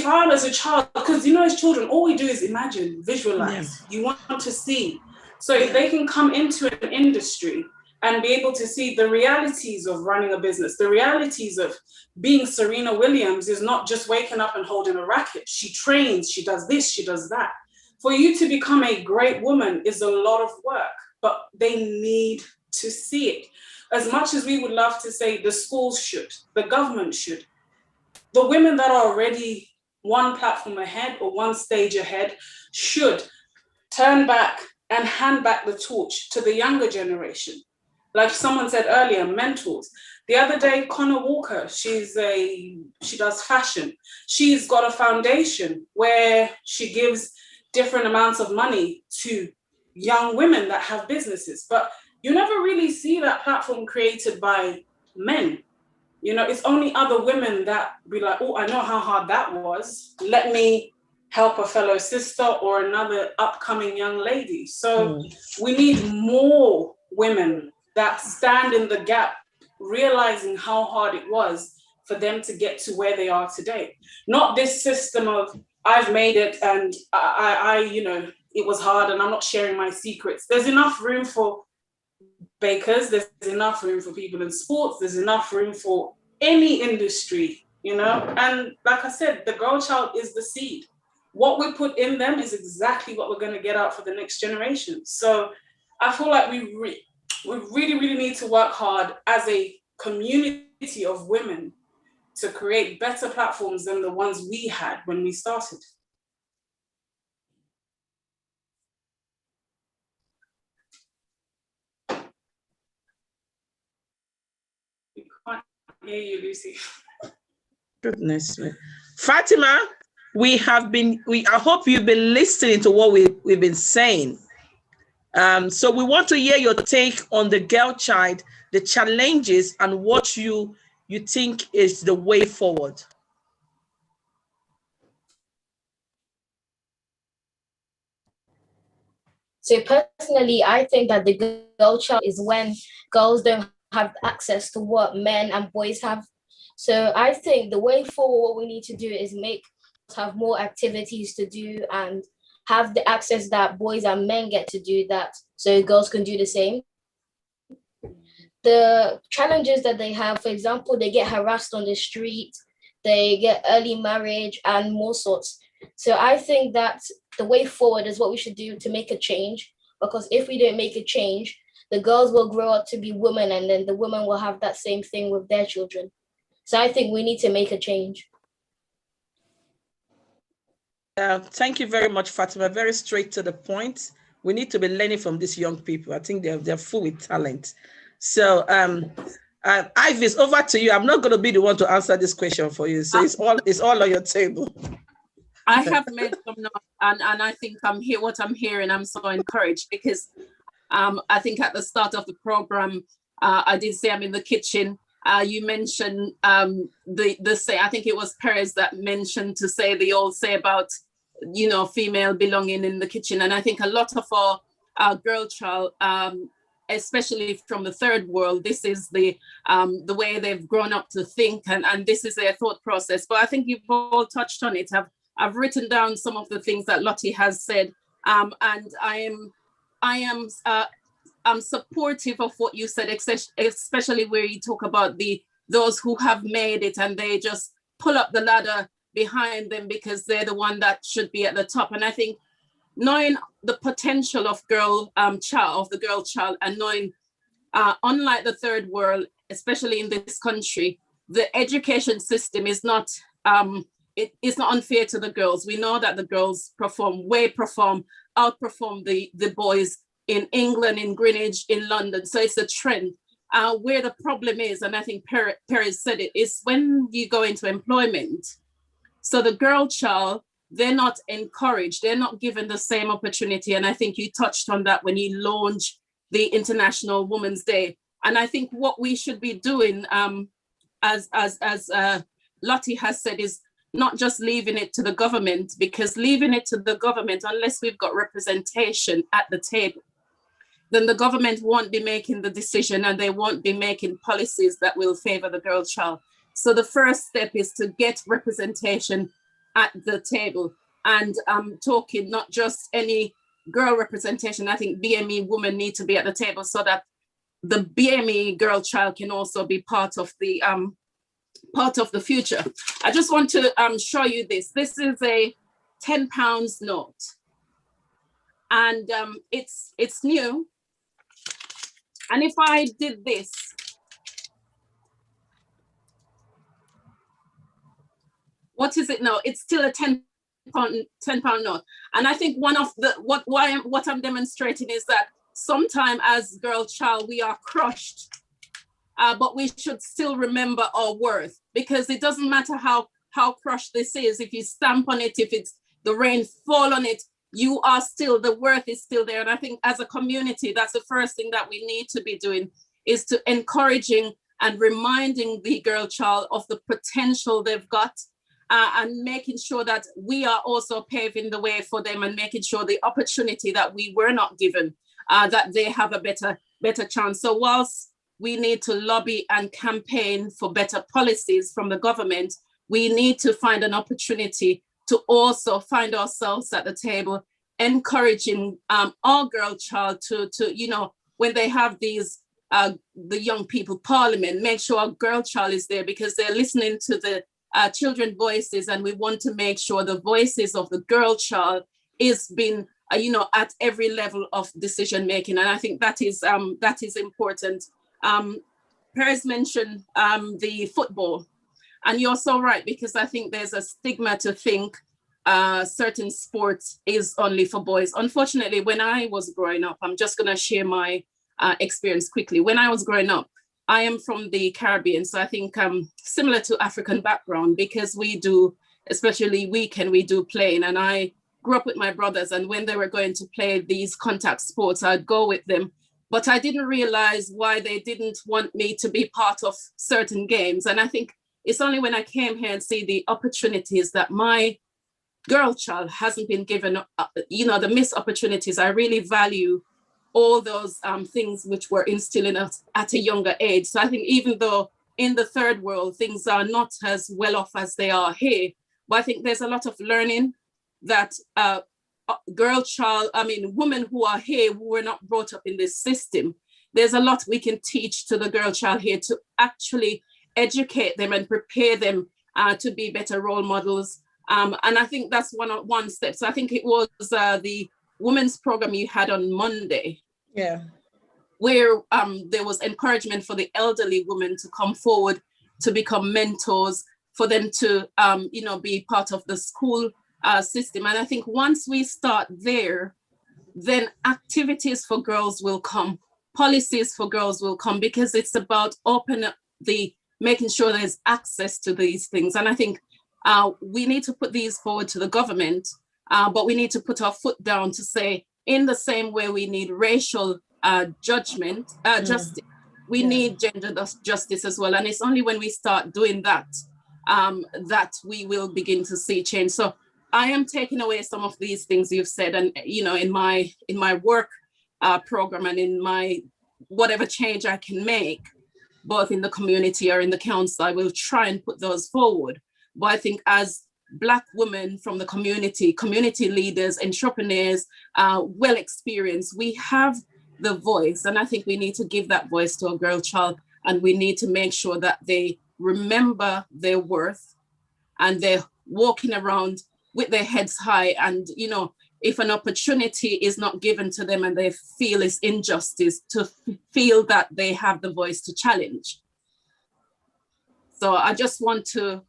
I'm as a child, because as children, all we do is imagine, visualize, you want to see. So if they can come into an industry and be able to see the realities of running a business, the realities of being Serena Williams is not just waking up and holding a racket. She trains, she does this, she does that. For you to become a great woman is a lot of work, but they need to see it. As much as we would love to say the schools should, the government should, the women that are already one platform ahead or one stage ahead should turn back and hand back the torch to the younger generation. Like someone said earlier, mentors. The other day, Connor Walker, she does fashion. She's got a foundation where she gives different amounts of money to young women that have businesses, but you never really see that platform created by men. You know, it's only other women that be like, oh, I know how hard that was. Let me help a fellow sister or another upcoming young lady. So we need more women that stand in the gap, realizing how hard it was for them to get to where they are today. Not this system of, I've made it and I you know, it was hard and I'm not sharing my secrets. There's enough room for bakers, there's enough room for people in sports, there's enough room for any industry, you know? And like I said, the girl child is the seed. What we put in them is exactly what we're going to get out for the next generation. So I feel like we really, really need to work hard as a community of women to create better platforms than the ones we had when we started. We can't hear you, Lucy. Goodness me. Fatima, I hope you've been listening to what we've been saying. So we want to hear your take on the girl child, the challenges, and what you think is the way forward. So personally, I think that the girl child is when girls don't have access to what men and boys have. So I think the way forward, what we need to do is have more activities to do and have the access that boys and men get to do that, so girls can do the same. The challenges that they have, for example, they get harassed on the street, they get early marriage and more sorts. So I think that the way forward is what we should do to make a change, because if we don't make a change, the girls will grow up to be women and then the women will have that same thing with their children. So I think we need to make a change. Thank you very much, Fatima. Very straight to the point. We need to be learning from these young people. I think they're full with talent. So, Ivis, over to you. I'm not going to be the one to answer this question for you. So it's all on your table. I have made some notes, and I think what I'm hearing, I'm so encouraged because I think at the start of the program, I did say I'm in the kitchen. You mentioned the say, I think it was Perez that mentioned to say the old say about, you know, female belonging in the kitchen. And I think a lot of our girl child, especially from the third world, this is the way they've grown up to think, and this is their thought process. But I think you've all touched on it. I've written down some of the things that Lottie has said, and I'm supportive of what you said, especially where you talk about those who have made it and they just pull up the ladder behind them because they're the one that should be at the top. And I think knowing the potential of the girl child, and knowing, unlike the third world, especially in this country, the education system is not it's not unfair to the girls. We know that the girls outperform the boys in England, in Greenwich, in London. So it's a trend. Where the problem is, and I think Perez said it, is when you go into employment. So the girl child, they're not encouraged, they're not given the same opportunity. And I think you touched on that when you launched the International Women's Day. And I think what we should be doing, as Lottie has said, is not just leaving it to the government, because leaving it to the government, unless we've got representation at the table, then the government won't be making the decision and they won't be making policies that will favor the girl child. So the first step is to get representation at the table. And I'm talking not just any girl representation. I think BME women need to be at the table so that the BME girl child can also be part of the future. I just want to show you this. This is a £10 note, and it's new. And if I did this, what is it now? It's still a £10 note. And I think one of the what I'm demonstrating is that sometime as girl child we are crushed, but we should still remember our worth, because it doesn't matter how crushed this is. If you stamp on it, if it's the rain fall on it, you are still, the worth is still there. And I think as a community, that's the first thing that we need to be doing, is to encouraging and reminding the girl child of the potential they've got, and making sure that we are also paving the way for them, and making sure the opportunity that we were not given, that they have a better chance. So whilst we need to lobby and campaign for better policies from the government, we need to find an opportunity to also find ourselves at the table, encouraging our girl child to when they have these the young people parliament, make sure our girl child is there, because they're listening to the children voices, and we want to make sure the voices of the girl child is being at every level of decision making. And I think that is important. Perez mentioned the football, and you're so right, because I think there's a stigma to think certain sports is only for boys. Unfortunately, when I was growing up, I'm just going to share my experience quickly. When I was growing up, I am from the Caribbean, so I think similar to African background, because we do, especially weekend, we do playing, and I grew up with my brothers, and when they were going to play these contact sports, I'd go with them. But I didn't realize why they didn't want me to be part of certain games. And I think it's only when I came here and see the opportunities that my girl child hasn't been given, the missed opportunities. I really value all those things which were instilled in us at a younger age. So I think even though in the third world, things are not as well off as they are here, but I think there's a lot of learning that women who are here, who were not brought up in this system, there's a lot we can teach to the girl child here to actually educate them and prepare them to be better role models. And I think that's one step. So I think it was the women's program you had on Monday, where there was encouragement for the elderly women to come forward to become mentors, for them to be part of the school system. And I think once we start there, then activities for girls will come, policies for girls will come, because it's about making sure there's access to these things. And I think we need to put these forward to the government, but we need to put our foot down to say, in the same way we need racial justice, we need gender justice as well. And it's only when we start doing that that we will begin to see change. So I am taking away some of these things you've said, and in my work program, and in my whatever change I can make, both in the community or in the council, I will try and put those forward. But I think as Black women from the community leaders, entrepreneurs, well experienced, we have the voice, and I think we need to give that voice to a girl child, and we need to make sure that they remember their worth, and they're walking around with their heads high. And if an opportunity is not given to them and they feel it's injustice, to feel that they have the voice to challenge. So I just want to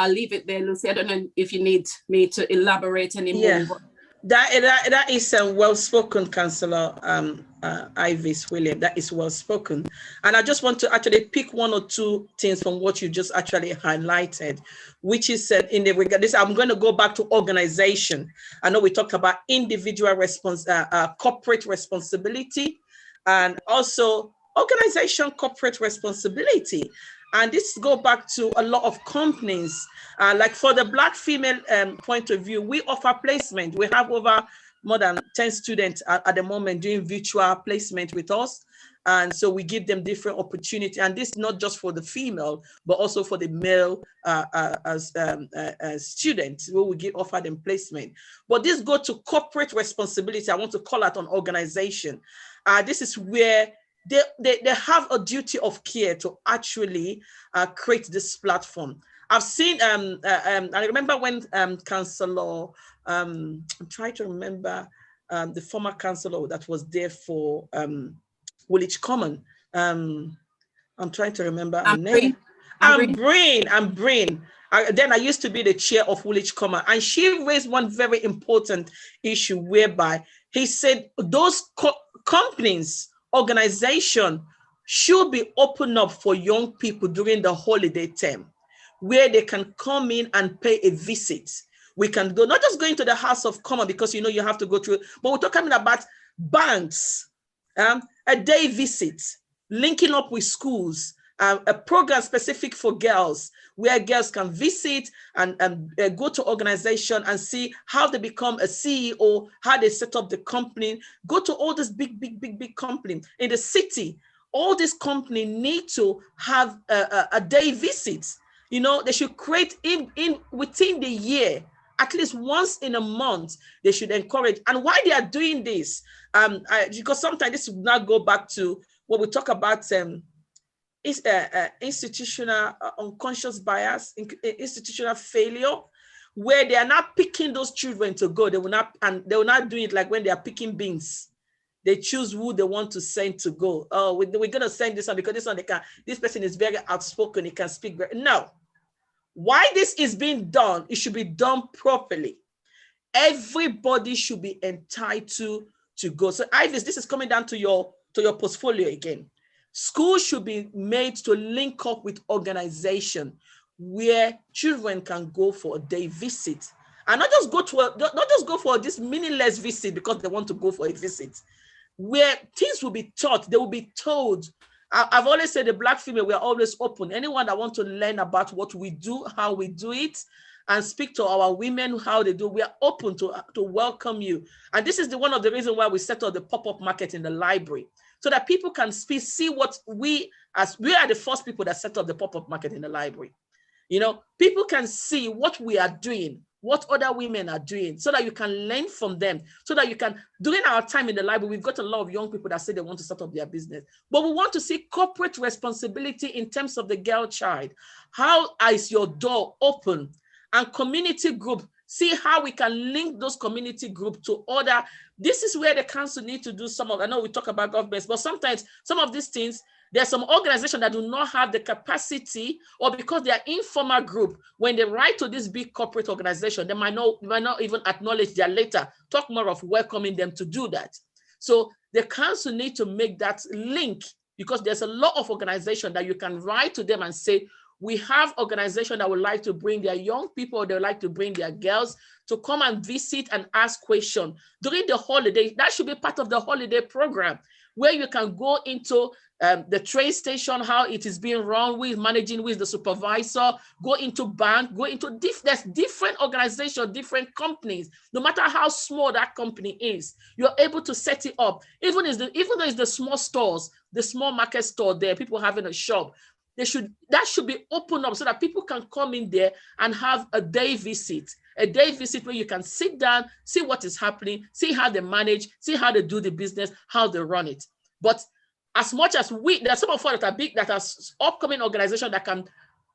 leave it there, Lucy. I don't know if you need me to elaborate anymore. That is well spoken, Councillor Ivis William. That is well spoken. And I just want to actually pick one or two things from what you just actually highlighted, which is in the regard this. I'm going to go back to organization. I know we talked about individual corporate responsibility, and also organization corporate responsibility. And this go back to a lot of companies. Like for the Black female point of view, we offer placement. We have over more than 10 students at the moment doing virtual placement with us. And so we give them different opportunity. And this is not just for the female, but also for the male students, where we offer them placement. But this go to corporate responsibility. I want to call out on organization. This is where they have a duty of care to actually create this platform. I've seen, I remember when Councillor, I'm trying to remember the former councillor that was there for Woolwich Common. I'm trying to remember her name. Ambreen. Then I used to be the chair of Woolwich Common, and she raised one very important issue whereby he said those companies, organization should be open up for young people during the holiday term, where they can come in and pay a visit. We can go, not just going to the House of Commons because you have to go through, but we're talking about banks, a day visit, linking up with schools, a program specific for girls, where girls can visit and go to organization and see how they become a CEO, how they set up the company, go to all this big company in the city. All these companies need to have a day visit. They should create within the year, at least once in a month, they should encourage. And why they are doing this, because sometimes this will not go back to what we talk about, institutional unconscious bias, institutional failure, where they are not picking those children to go. They will not do it like when they are picking beans. They choose who they want to send to go. Oh, we're going to send this one because this one this person is very outspoken. He can speak very. No. Why this is being done, it should be done properly. Everybody should be entitled to go. So Ivis, this is coming down to your portfolio again. Schools should be made to link up with organization where children can go for a day visit, and not just go for this meaningless visit because they want to go for a visit, where things will be taught. They will be told. I've always said the Black female, we are always open. Anyone that wants to learn about what we do, how we do it, and speak to our women, how they do, we are open to welcome you. And this is one of the reasons why we set up the pop-up market in the library, so that people can see what we are the first people that set up the pop-up market in the library. People can see what we are doing, what other women are doing, so that you can learn from them, so that you can, during our time in the library, we've got a lot of young people that say they want to start up their business, but we want to see corporate responsibility in terms of the girl child. How is your door open? And community group, see how we can link those community groups to other. This is where the council need to do I know we talk about governments, but sometimes some of these things, there are some organizations that do not have the capacity, or because they are informal group, when they write to this big corporate organization, they might not even acknowledge their letter, talk more of welcoming them to do that. So the council need to make that link, because there's a lot of organizations that you can write to them and say, we have organizations that would like to bring their young people, they would like to bring their girls to come and visit and ask questions during the holiday. That should be part of the holiday program, where you can go into the train station, how it is being run, with managing with the supervisor, go into bank, go into there's different organizations, different companies. No matter how small that company is, you're able to set it up. Even though it's the small stores, the small market store there, people having a shop, that should be opened up so that people can come in there and have a day visit where you can sit down, see what is happening, see how they manage, see how they do the business, how they run it. But as much as there are some of us that are big, that are upcoming organizations that can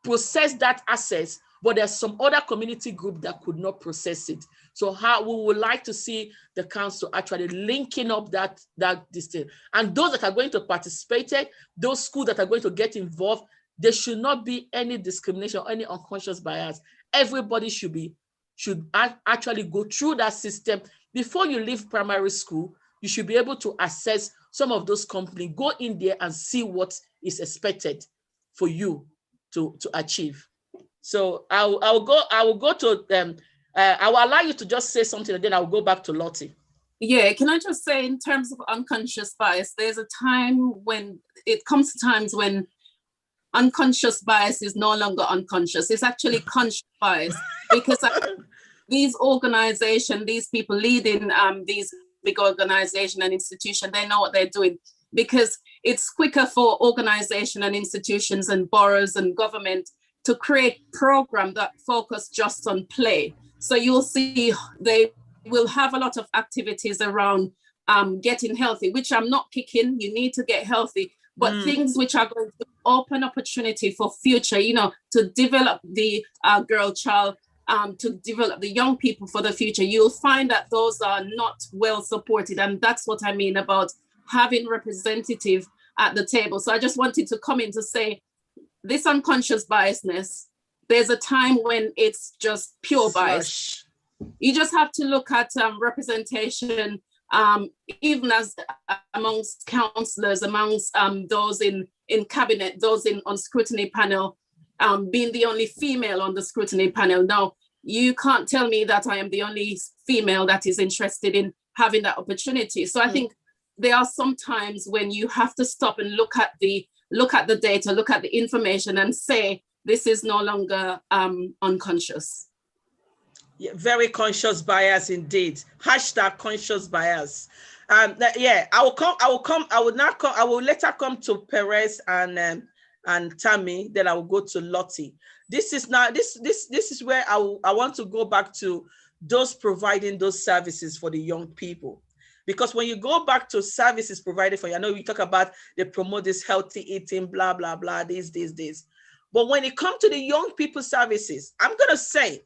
process that access, but there's some other community group that could not process it. So how we would like to see the council actually linking up that distance. And those that are going to participate, those schools that are going to get involved, there should not be any discrimination, any unconscious bias. Everybody should actually go through that system. Before you leave primary school, you should be able to assess some of those companies, go in there and see what is expected for you to achieve. So I will go to them. I will allow you to just say something, and then I'll go back to Lottie. Yeah, can I just say, in terms of unconscious bias, there's a time when it comes to times when unconscious bias is no longer unconscious. It's actually conscious bias, because these organizations, these people leading these big organizations and institutions, they know what they're doing, because it's quicker for organizations and institutions and boroughs and government to create programs that focus just on play. So you'll see they will have a lot of activities around getting healthy, which I'm not kicking. You need to get healthy, but things which are going to open opportunity for future, you know, to develop the girl child, to develop the young people for the future, you'll find that those are not well supported. And that's what I mean about having representative at the table. So I just wanted to come in to say this unconscious biasness, there's a time when it's just pure bias. You just have to look at representation, even as amongst councillors, amongst those in cabinet, those on scrutiny panel, being the only female on the scrutiny panel. Now, you can't tell me that I am the only female that is interested in having that opportunity. So I think there are some times when you have to stop and look at the data, look at the information and say, this is no longer unconscious. Yeah, very conscious bias indeed. Hashtag conscious bias. Yeah, I will later come to Perez and Tammy, then I will go to Lottie. This is where I want to go back to those providing those services for the young people. Because when you go back to services provided for you, I know you talk about they promote this healthy eating, blah, blah, blah, this. But when it comes to the young people services, I'm going to say,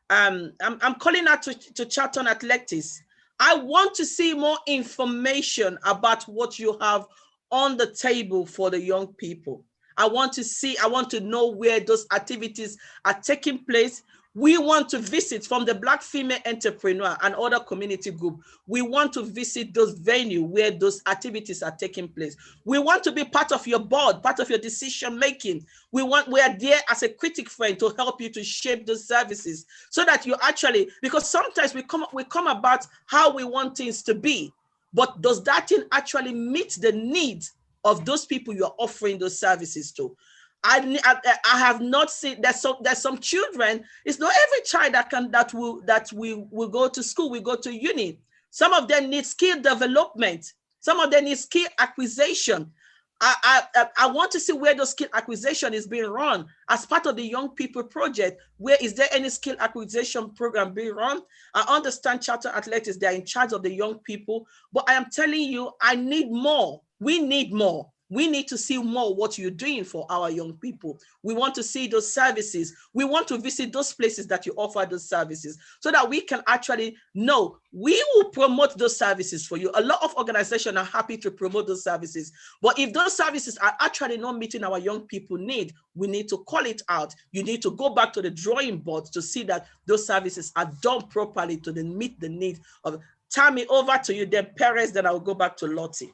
I'm calling out to Charlton Athletics. I want to see more information about what you have on the table for the young people. I want to know where those activities are taking place. We want to visit from the Black female entrepreneur and other community group. We want to visit those venues where those activities are taking place. We want to be part of your board, part of your decision making. We are there as a critic friend to help you to shape those services so that you actually, because sometimes we come about how we want things to be, but does that thing actually meet the needs of those people you are offering those services to? I have not seen. There's some children. It's not every child that will go to school. We go to uni. Some of them need skill development. Some of them need skill acquisition. I want to see where the skill acquisition is being run as part of the Young People Project. Where is there any skill acquisition program being run? I understand Charter Athletics, they're in charge of the young people, but I am telling you, I need more. We need more. We need to see more what you're doing for our young people. We want to see those services. We want to visit those places that you offer those services so that we can actually know we will promote those services for you. A lot of organizations are happy to promote those services. But if those services are actually not meeting our young people need, we need to call it out. You need to go back to the drawing board to see that those services are done properly to meet the need of. Tammy, over to you, then Perez, then I'll go back to Lottie.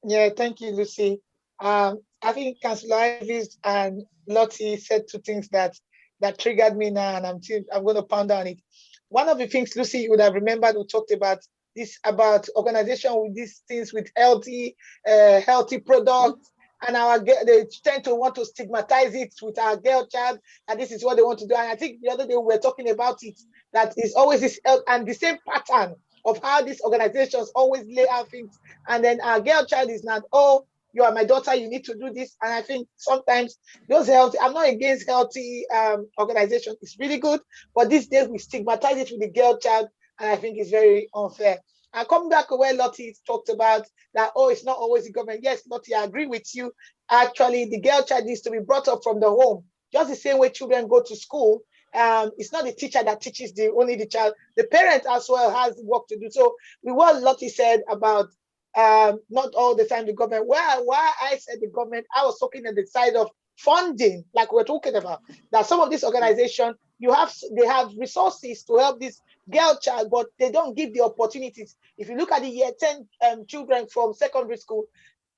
Yeah, thank you, Lucy. I think Councillor Ives and Lottie said two things that triggered me now, and I'm going to pound on it. One of the things, Lucy, you would have remembered, we talked about organization with these things with healthy products, and they tend to want to stigmatize it with our girl child, and this is what they want to do. And I think the other day we were talking about it, that is always this and the same pattern of how these organizations always lay out things. And then our girl child is not, oh, you are my daughter, you need to do this. And I think sometimes those healthy, I'm not against healthy organizations, it's really good, but these days we stigmatize it with the girl child, and I think it's very unfair. And coming back to where Lottie talked about that, oh, it's not always the government. Yes, Lottie, I agree with you. Actually, the girl child needs to be brought up from the home, just the same way children go to school. It's not the teacher that teaches only the child. The parent as well has work to do. So with what Lottie said about not all the time the government, why I said the government, I was talking on the side of funding, like we're talking about, that some of these organizations, they have resources to help this girl child, but they don't give the opportunities. If you look at the year 10 children from secondary school,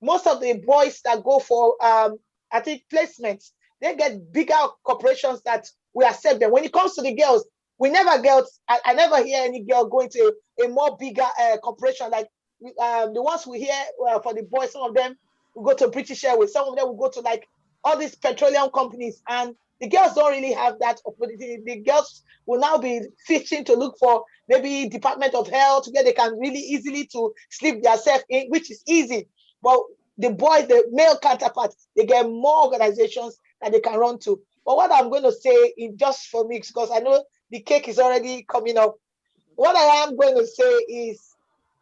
most of the boys that go for I think placements, they get bigger corporations that we accept them. When it comes to the girls, I never hear any girl going to a more bigger corporation like the ones we hear for the boys. Some of them will go to British Airways, some of them will go to like all these petroleum companies, and the girls don't really have that opportunity. The girls will now be fishing to look for maybe Department of Health where they can really easily to slip themselves in, which is easy. But the boys, the male counterparts, they get more organizations that they can run to. But what I'm going to say, in just for me, because I know the cake is already coming up, what I am going to say is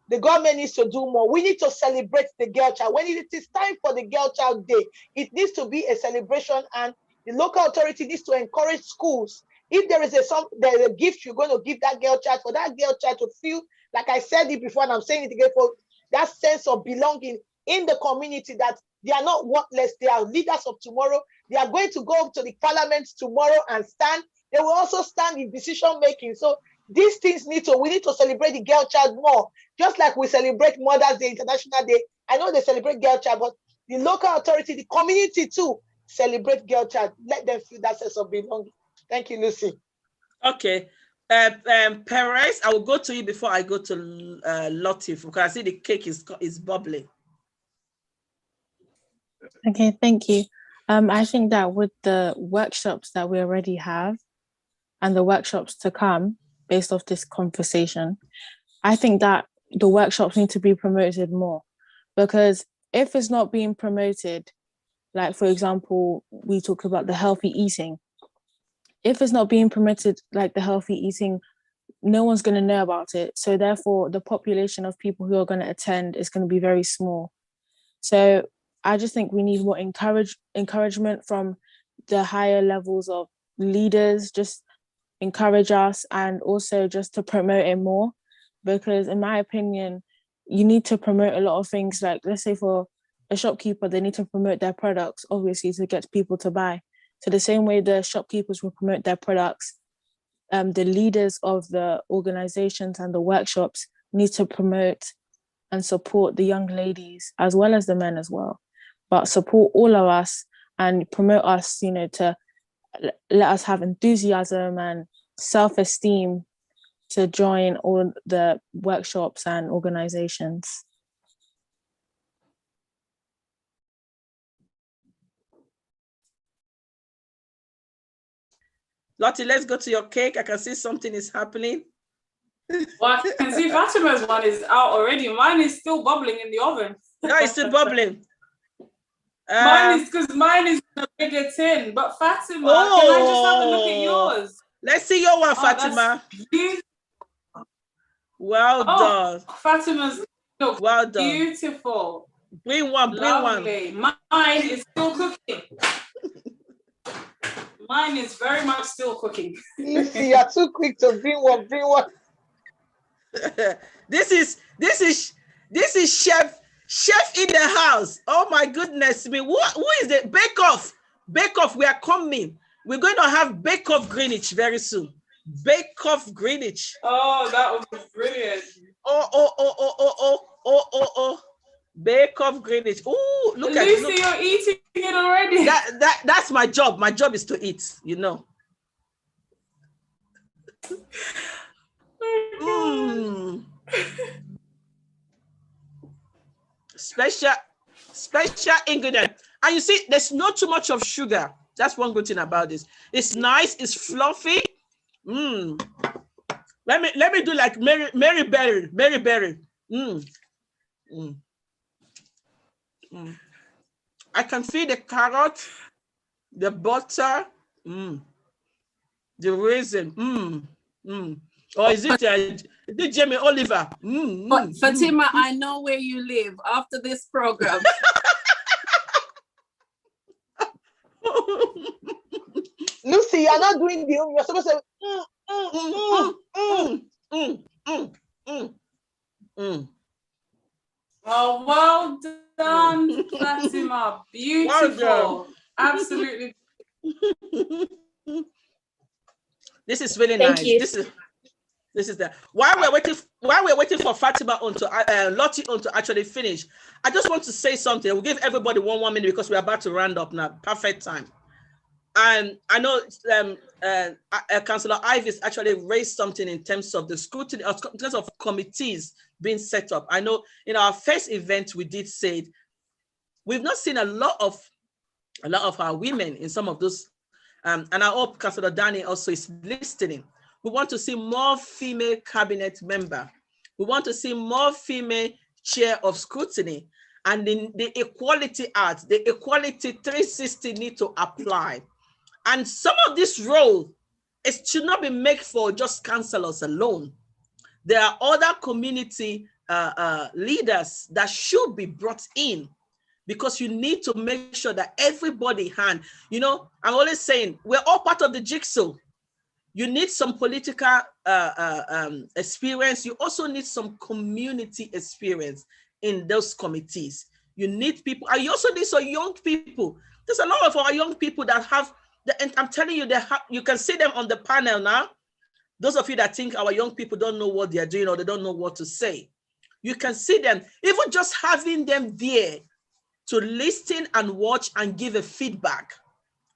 the government needs to do more. We need to celebrate the girl child. When it is time for the girl child day, it needs to be a celebration, and the local authority needs to encourage schools. If there is a gift you're going to give that girl child, for that girl child to feel, like I said it before, and I'm saying it again, for that sense of belonging in the community, that they are not worthless, they are leaders of tomorrow. They are going to go to the parliament tomorrow and stand. They will also stand in decision making. So these things we need to celebrate the girl child more, just like we celebrate Mother's Day, International Day. I know they celebrate girl child, but the local authority, the community too, celebrate girl child. Let them feel that sense of belonging. Thank you, Lucy. Okay. Perez, I will go to you before I go to Lottie, because I see the cake is bubbling. Okay, thank you. I think that with the workshops that we already have and the workshops to come, based off this conversation, I think that the workshops need to be promoted more, because if it's not being promoted, like for example, we talk about the healthy eating. If it's not being promoted, like the healthy eating, no one's going to know about it. So therefore, the population of people who are going to attend is going to be very small. So I just think we need more encouragement from the higher levels of leaders, just encourage us, and also just to promote it more. Because in my opinion, you need to promote a lot of things. Like, let's say for a shopkeeper, they need to promote their products, obviously, to get people to buy. So the same way the shopkeepers will promote their products, the leaders of the organizations and the workshops need to promote and support the young ladies as well as the men as well, but support all of us and promote us, to let us have enthusiasm and self-esteem to join all the workshops and organizations. Lottie, let's go to your cake. I can see something is happening. Well, I can see Fatima's one is out already. Mine is still bubbling in the oven. No, it's still bubbling. Mine is because mine is in a bigger tin. But Fatima, can I just have a look at yours? Let's see your one, Fatima. Well done. Fatima's look well done. Beautiful. Bring one. Lovely. Mine is still cooking. Mine is very much still cooking. You see, you're too quick to bring one. This is chef in the house. Oh my goodness me. Who is it? Bake Off, we are coming. We're going to have Bake Off Greenwich very soon. Bake Off Greenwich. Oh, that would be brilliant. Oh. Bake Off Greenwich. Oh, look at Lucy, you're eating it already. That's my job. My job is to eat, Special ingredient. And you see, there's not too much of sugar. That's one good thing about this. It's nice, it's fluffy. Let me do like Mary Berry. I can feel the carrot, the butter, the raisin. Or is it Jamie Oliver? Fatima, I know where you live after this program. Lucy, you're not doing the you're supposed to Oh, well done, Fatima. Beautiful. Well done. Absolutely. This is really nice. This is that. While we're waiting for Fatima Lottie to actually finish, I just want to say something. We'll give everybody one minute because we're about to round up now. Perfect time. And I know Councillor Ives actually raised something in terms of the scrutiny, in terms of committees being set up. I know in our first event we did say we've not seen a lot of our women in some of those, and I hope Councillor Danny also is listening. We want to see more female cabinet member. We want to see more female chair of scrutiny, and the Equality Act, the Equality 360 need to apply. And some of this role should not be made for just councillors alone. There are other community leaders that should be brought in, because you need to make sure that everybody hand, I'm always saying we're all part of the jigsaw. You need some political experience. You also need some community experience in those committees. You need people, and you also need some young people. There's a lot of our young people that have, and I'm telling you, you can see them on the panel now. Those of you that think our young people don't know what they're doing or they don't know what to say, you can see them, even just having them there to listen and watch and give a feedback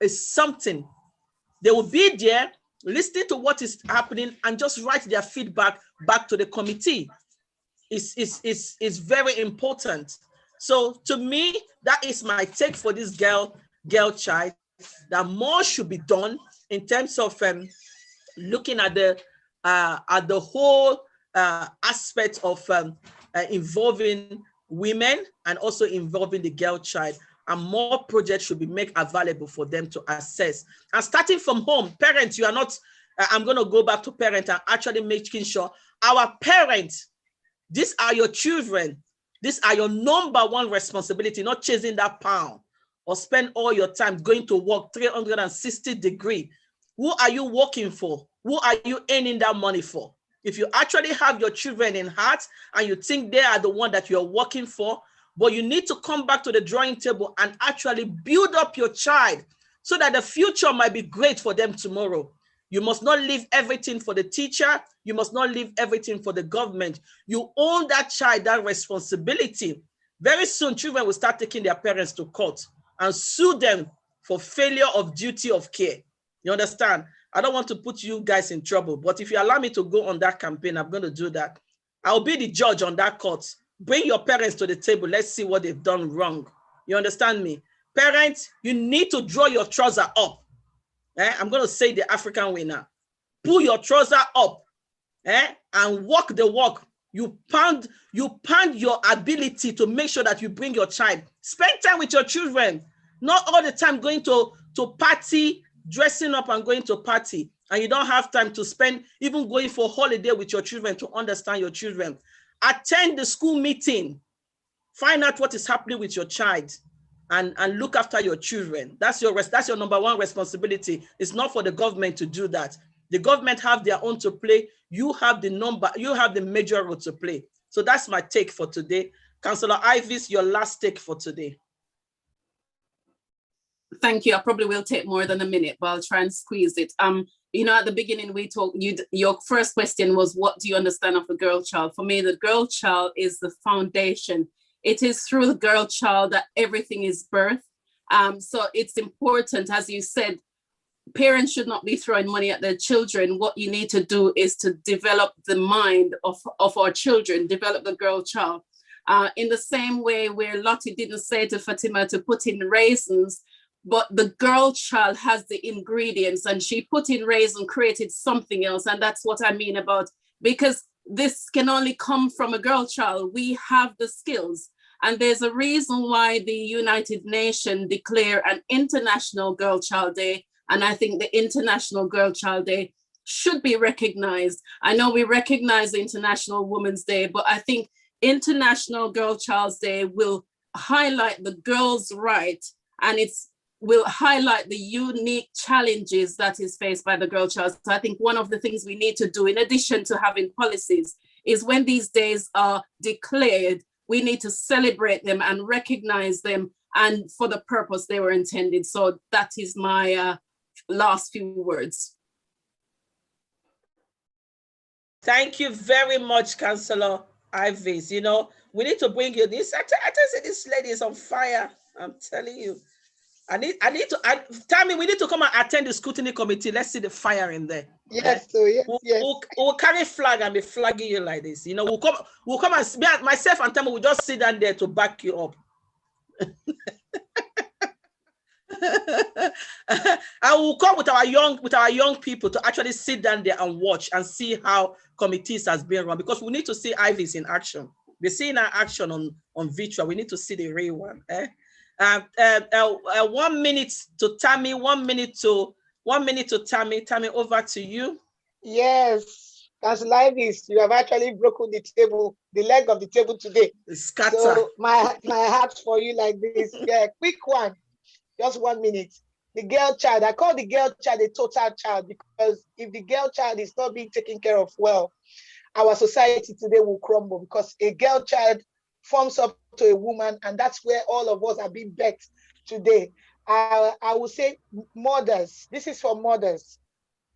is something. They will be there listening to what is happening and just write their feedback back to the committee. Is very important. So to me, that is my take for this girl child, that more should be done in terms of looking at the whole aspect of involving women and also involving the girl child, and more projects should be made available for them to access. And starting from home, parents, you are not, I'm going to go back to parents and actually making sure our parents, these are your children, these are your number one responsibility, not chasing that pound or spend all your time going to work 360 degrees. Who are you working for? Who are you earning that money for? If you actually have your children in heart and you think they are the one that you're working for, but you need to come back to the drawing table and actually build up your child so that the future might be great for them tomorrow. You must not leave everything for the teacher. You must not leave everything for the government. You own that child, that responsibility. Very soon, children will start taking their parents to court and sue them for failure of duty of care. You understand? I don't want to put you guys in trouble, but if you allow me to go on that campaign, I'm going to do that. I'll be the judge on that court. Bring your parents to the table. Let's see what they've done wrong. You understand me? Parents, you need to draw your trouser up. I'm going to say the African way now. Pull your trouser up and walk the walk. You pound your ability to make sure that you bring your child. Spend time with your children. Not all the time going to party, dressing up and going to party. And you don't have time to spend even going for holiday with your children to understand your children. Attend the school meeting. Find out what is happening with your child and look after your children. That's your number one responsibility. It's not for the government to do that. The government have their own to play. You have the major role to play. So that's my take for today. Councillor Ivis, your last take for today. Thank you. I probably will take more than a minute, but I'll try and squeeze it. At the beginning we talked, your first question was, what do you understand of a girl child? For me, the girl child is the foundation. It is through the girl child that everything is birthed. So it's important, as you said, parents should not be throwing money at their children. What you need to do is to develop the mind of our children, develop the girl child. In the same way where Lottie didn't say to Fatima to put in raisins, but the girl child has the ingredients and she put in raisin, created something else. And that's what I mean about, because this can only come from a girl child. We have the skills. And there's a reason why the United Nations declare an International Girl Child Day. And I think the International Girl Child Day should be recognized. I know we recognize the International Women's Day, but I think International Girl Child's Day will highlight the girl's right, and will highlight the unique challenges that is faced by the girl child. So I think one of the things we need to do, in addition to having policies, is when these days are declared, we need to celebrate them and recognize them and for the purpose they were intended. So that is my last few words. Thank you very much, Councillor Ivis. We need to bring you this. I tell you, this lady is on fire. I'm telling you. Tammy, we need to come and attend the scrutiny committee. Let's see the fire in there. Yes, so yes, yes. We'll carry flag and be flagging you like this. We'll come and myself and Tammy will just sit down there to back you up. And we'll come with our young people to actually sit down there and watch and see how committees has been run, because we need to see Ivis in action. We're seeing her action on virtual. We need to see the real one. 1 minute to Tammy, 1 minute to Tammy. Tammy, over to you. Yes, as life is, you have actually broken the table, the leg of the table today. Scatter. So my heart for you like this. Yeah, quick one, just 1 minute. The girl child, I call the girl child a total child because if the girl child is not being taken care of well, our society today will crumble because a girl child forms up to a woman, and that's where all of us are being bet today. I will say, mothers, this is for mothers.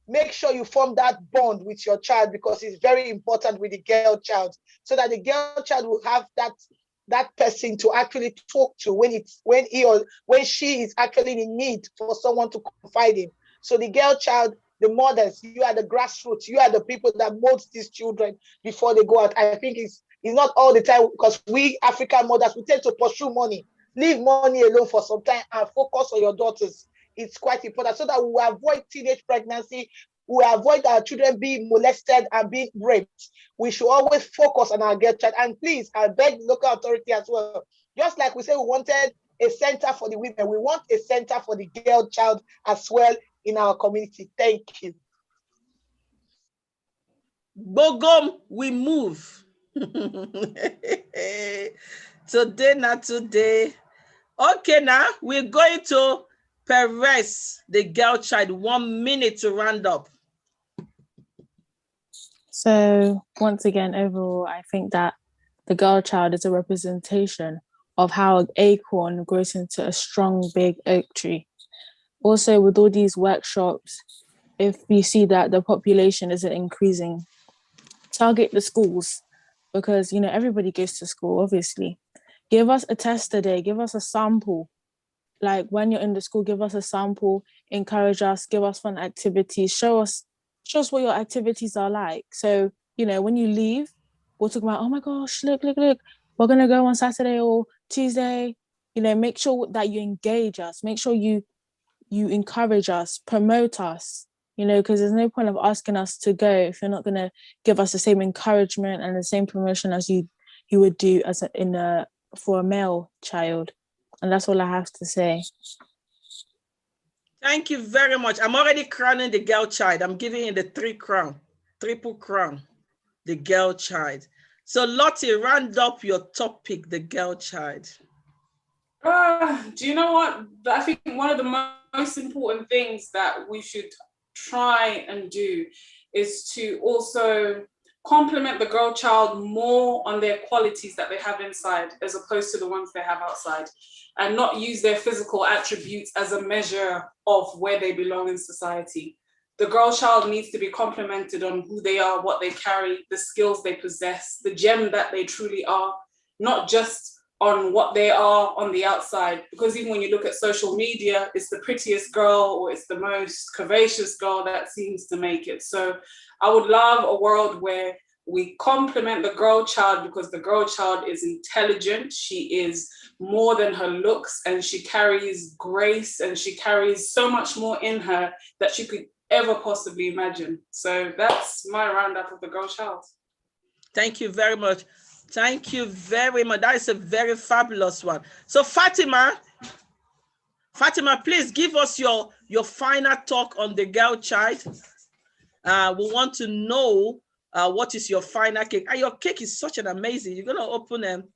Make sure you form that bond with your child because it's very important with the girl child, so that the girl child will have that person to actually talk to when she is actually in need for someone to confide in. So the girl child, the mothers, you are the grassroots, you are the people that mold these children before they go out. I think it's not all the time because we African mothers, we tend to pursue money. Leave money alone for some time and focus on your daughters. It's quite important so that we will avoid teenage pregnancy, we avoid our children being molested and being raped. We should always focus on our girl child. And please, I beg the local authority as well. Just like we said, we wanted a center for the women, we want a center for the girl child as well in our community. Thank you. Bogom, we move. Today, not today. Okay, now we're going to Perez, the girl child. 1 minute to round up. So once again, overall, I think that the girl child is a representation of how an acorn grows into a strong, big oak tree. Also, with all these workshops, if you see that the population isn't increasing, target the schools because, everybody goes to school, obviously. Give us a test today, give us a sample. Like when you're in the school, give us a sample, encourage us, give us fun activities, show us what your activities are like. So, when you leave, we'll talk about, oh my gosh, look, we're going to go on Saturday or Tuesday. Make sure that you engage us, make sure you encourage us, promote us, because there's no point of asking us to go if you're not going to give us the same encouragement and the same promotion as you would do for a male child. And that's all I have to say. Thank you very much. I'm already crowning the girl child. I'm giving you the triple crown, the girl child. So Lottie, round up your topic, the girl child. Do you know what? I think one of the most important things that we should try and do is to also compliment the girl child more on their qualities that they have inside as opposed to the ones they have outside, and not use their physical attributes as a measure of where they belong in society. The girl child needs to be complimented on who they are, what they carry, the skills they possess, the gem that they truly are, not just on what they are on the outside. Because even when you look at social media, it's the prettiest girl or it's the most curvaceous girl that seems to make it. So I would love a world where we compliment the girl child because the girl child is intelligent, she is more than her looks, and she carries grace and she carries so much more in her that she could ever possibly imagine. So that's my roundup of the girl child. Thank you very much. Thank you very much. That is a very fabulous one. So Fatima, please give us your final talk on the girl child. We want to know what is your final cake. And your cake is such an amazing. You're gonna open them.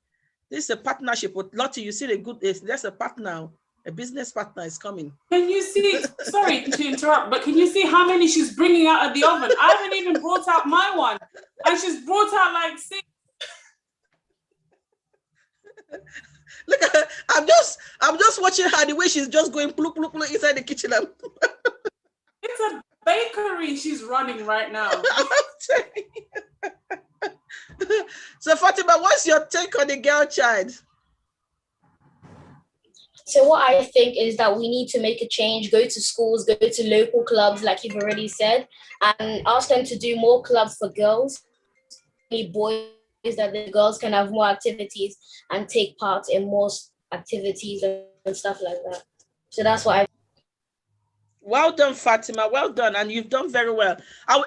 This is a partnership with Lottie. You see the good. There's a partner, a business partner is coming. Can you see? Sorry to interrupt, but can you see how many she's bringing out of the oven? I haven't even brought out my one, and she's brought out like 6. Look at her. I'm just watching her, the way she's just going pluk, pluk, pluk inside the kitchen. It's a bakery she's running right now. So Fatima, what's your take on the girl child? So what I think is that we need to make a change, go to schools, go to local clubs, like you've already said, and ask them to do more clubs for girls, boys, that the girls can have more activities and take part in more activities and stuff like that. So that's what I. Well done, Fatima. Well done. And you've done very well.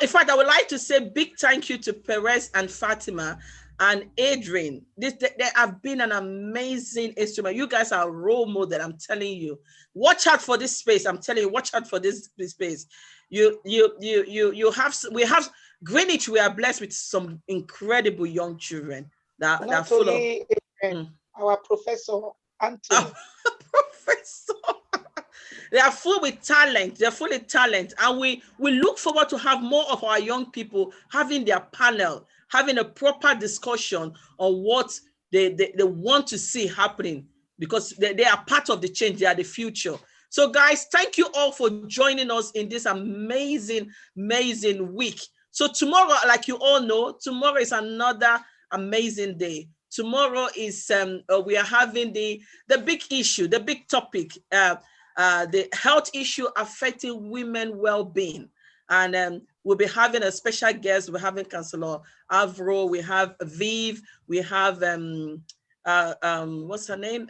In fact, I would like to say big thank you to Perez and Fatima and Adrian. They have been an amazing instrument. You guys are a role model, I'm telling you. Watch out for this space. I'm telling you, watch out for this space. We have Greenwich, we are blessed with some incredible young children that are Not full of only our professor Anthony. professor. They are full with talent. They're full of talent. And we look forward to have more of our young people having their panel, having a proper discussion on what they want to see happening, because they are part of the change. They are the future. So guys, thank you all for joining us in this amazing, amazing week. So tomorrow, like you all know, tomorrow is another amazing day. Tomorrow is, we are having the big issue, the big topic, the health issue affecting women well-being. And we'll be having a special guest. We're having Councillor Avro, we have Viv, we have, what's her name?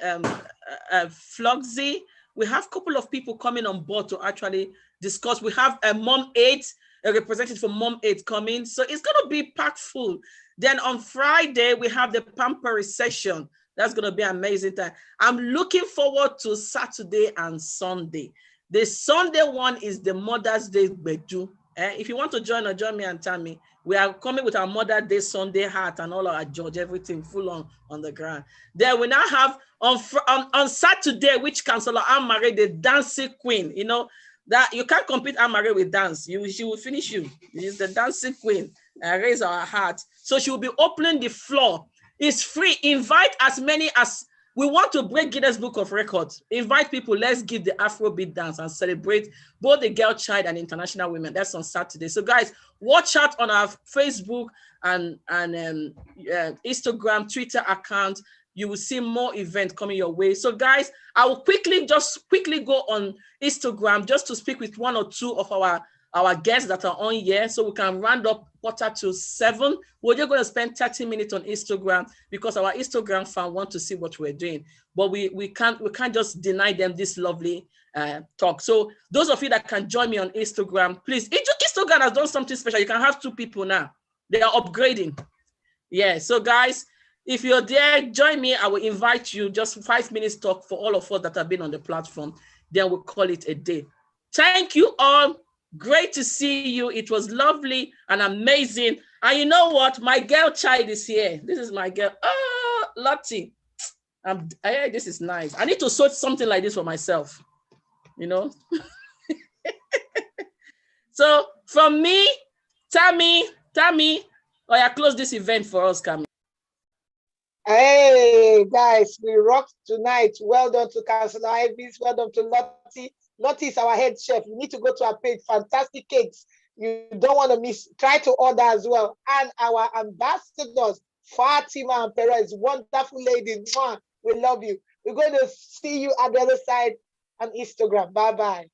Floxy. We have a couple of people coming on board to actually discuss. We have a Mom 8, a representative from Mom 8 coming. So it's going to be packed full. Then on Friday, we have the Pampery session. That's going to be an amazing time. I'm looking forward to Saturday and Sunday. The Sunday one is the Mother's Day Bedu. If you want to join me and Tammy, we are coming with our Mother's Day Sunday hat and all our George, everything full on the ground. Then we now have on Saturday, which Councillor Anne-Marie, the dancing queen, you know, that you can't compete Anne-Marie with dance. She will finish you. She's the dancing queen. Raise our heart. So she will be opening the floor. It's free. Invite as many as we want to break Guinness Book of Records. Invite people. Let's give the Afrobeat dance and celebrate both the girl child and international women. That's on Saturday. So guys, watch out on our Facebook and Instagram, Twitter account. You will see more events coming your way. So guys, I will quickly go on Instagram just to speak with one or two of our guests that are on here, so we can round up 6:45. We're just going to spend 30 minutes on Instagram because our Instagram fans want to see what we're doing, but we can't just deny them this lovely talk. So those of you that can join me on Instagram, please. Instagram has done something special. You can have 2 people now. They are upgrading. Yeah. So guys, if you're there, join me. I will invite you. Just 5 minutes talk for all of us that have been on the platform. Then we'll call it a day. Thank you all. Great to see you. It was lovely and amazing. And you know what? My girl child is here. This is my girl. Oh, Lottie. This is nice. I need to sort something like this for myself. You know? So from me, Tammy, oh yeah, close this event for us, Cammy. Hey guys, we rocked tonight. Well done to Councillor Ivis. Well done to Lottie. Lottie is our head chef. You need to go to our page. Fantastic cakes. You don't want to miss. Try to order as well. And our ambassadors, Fatima and Perez, wonderful lady. We love you. We're going to see you at the other side on Instagram. Bye-bye.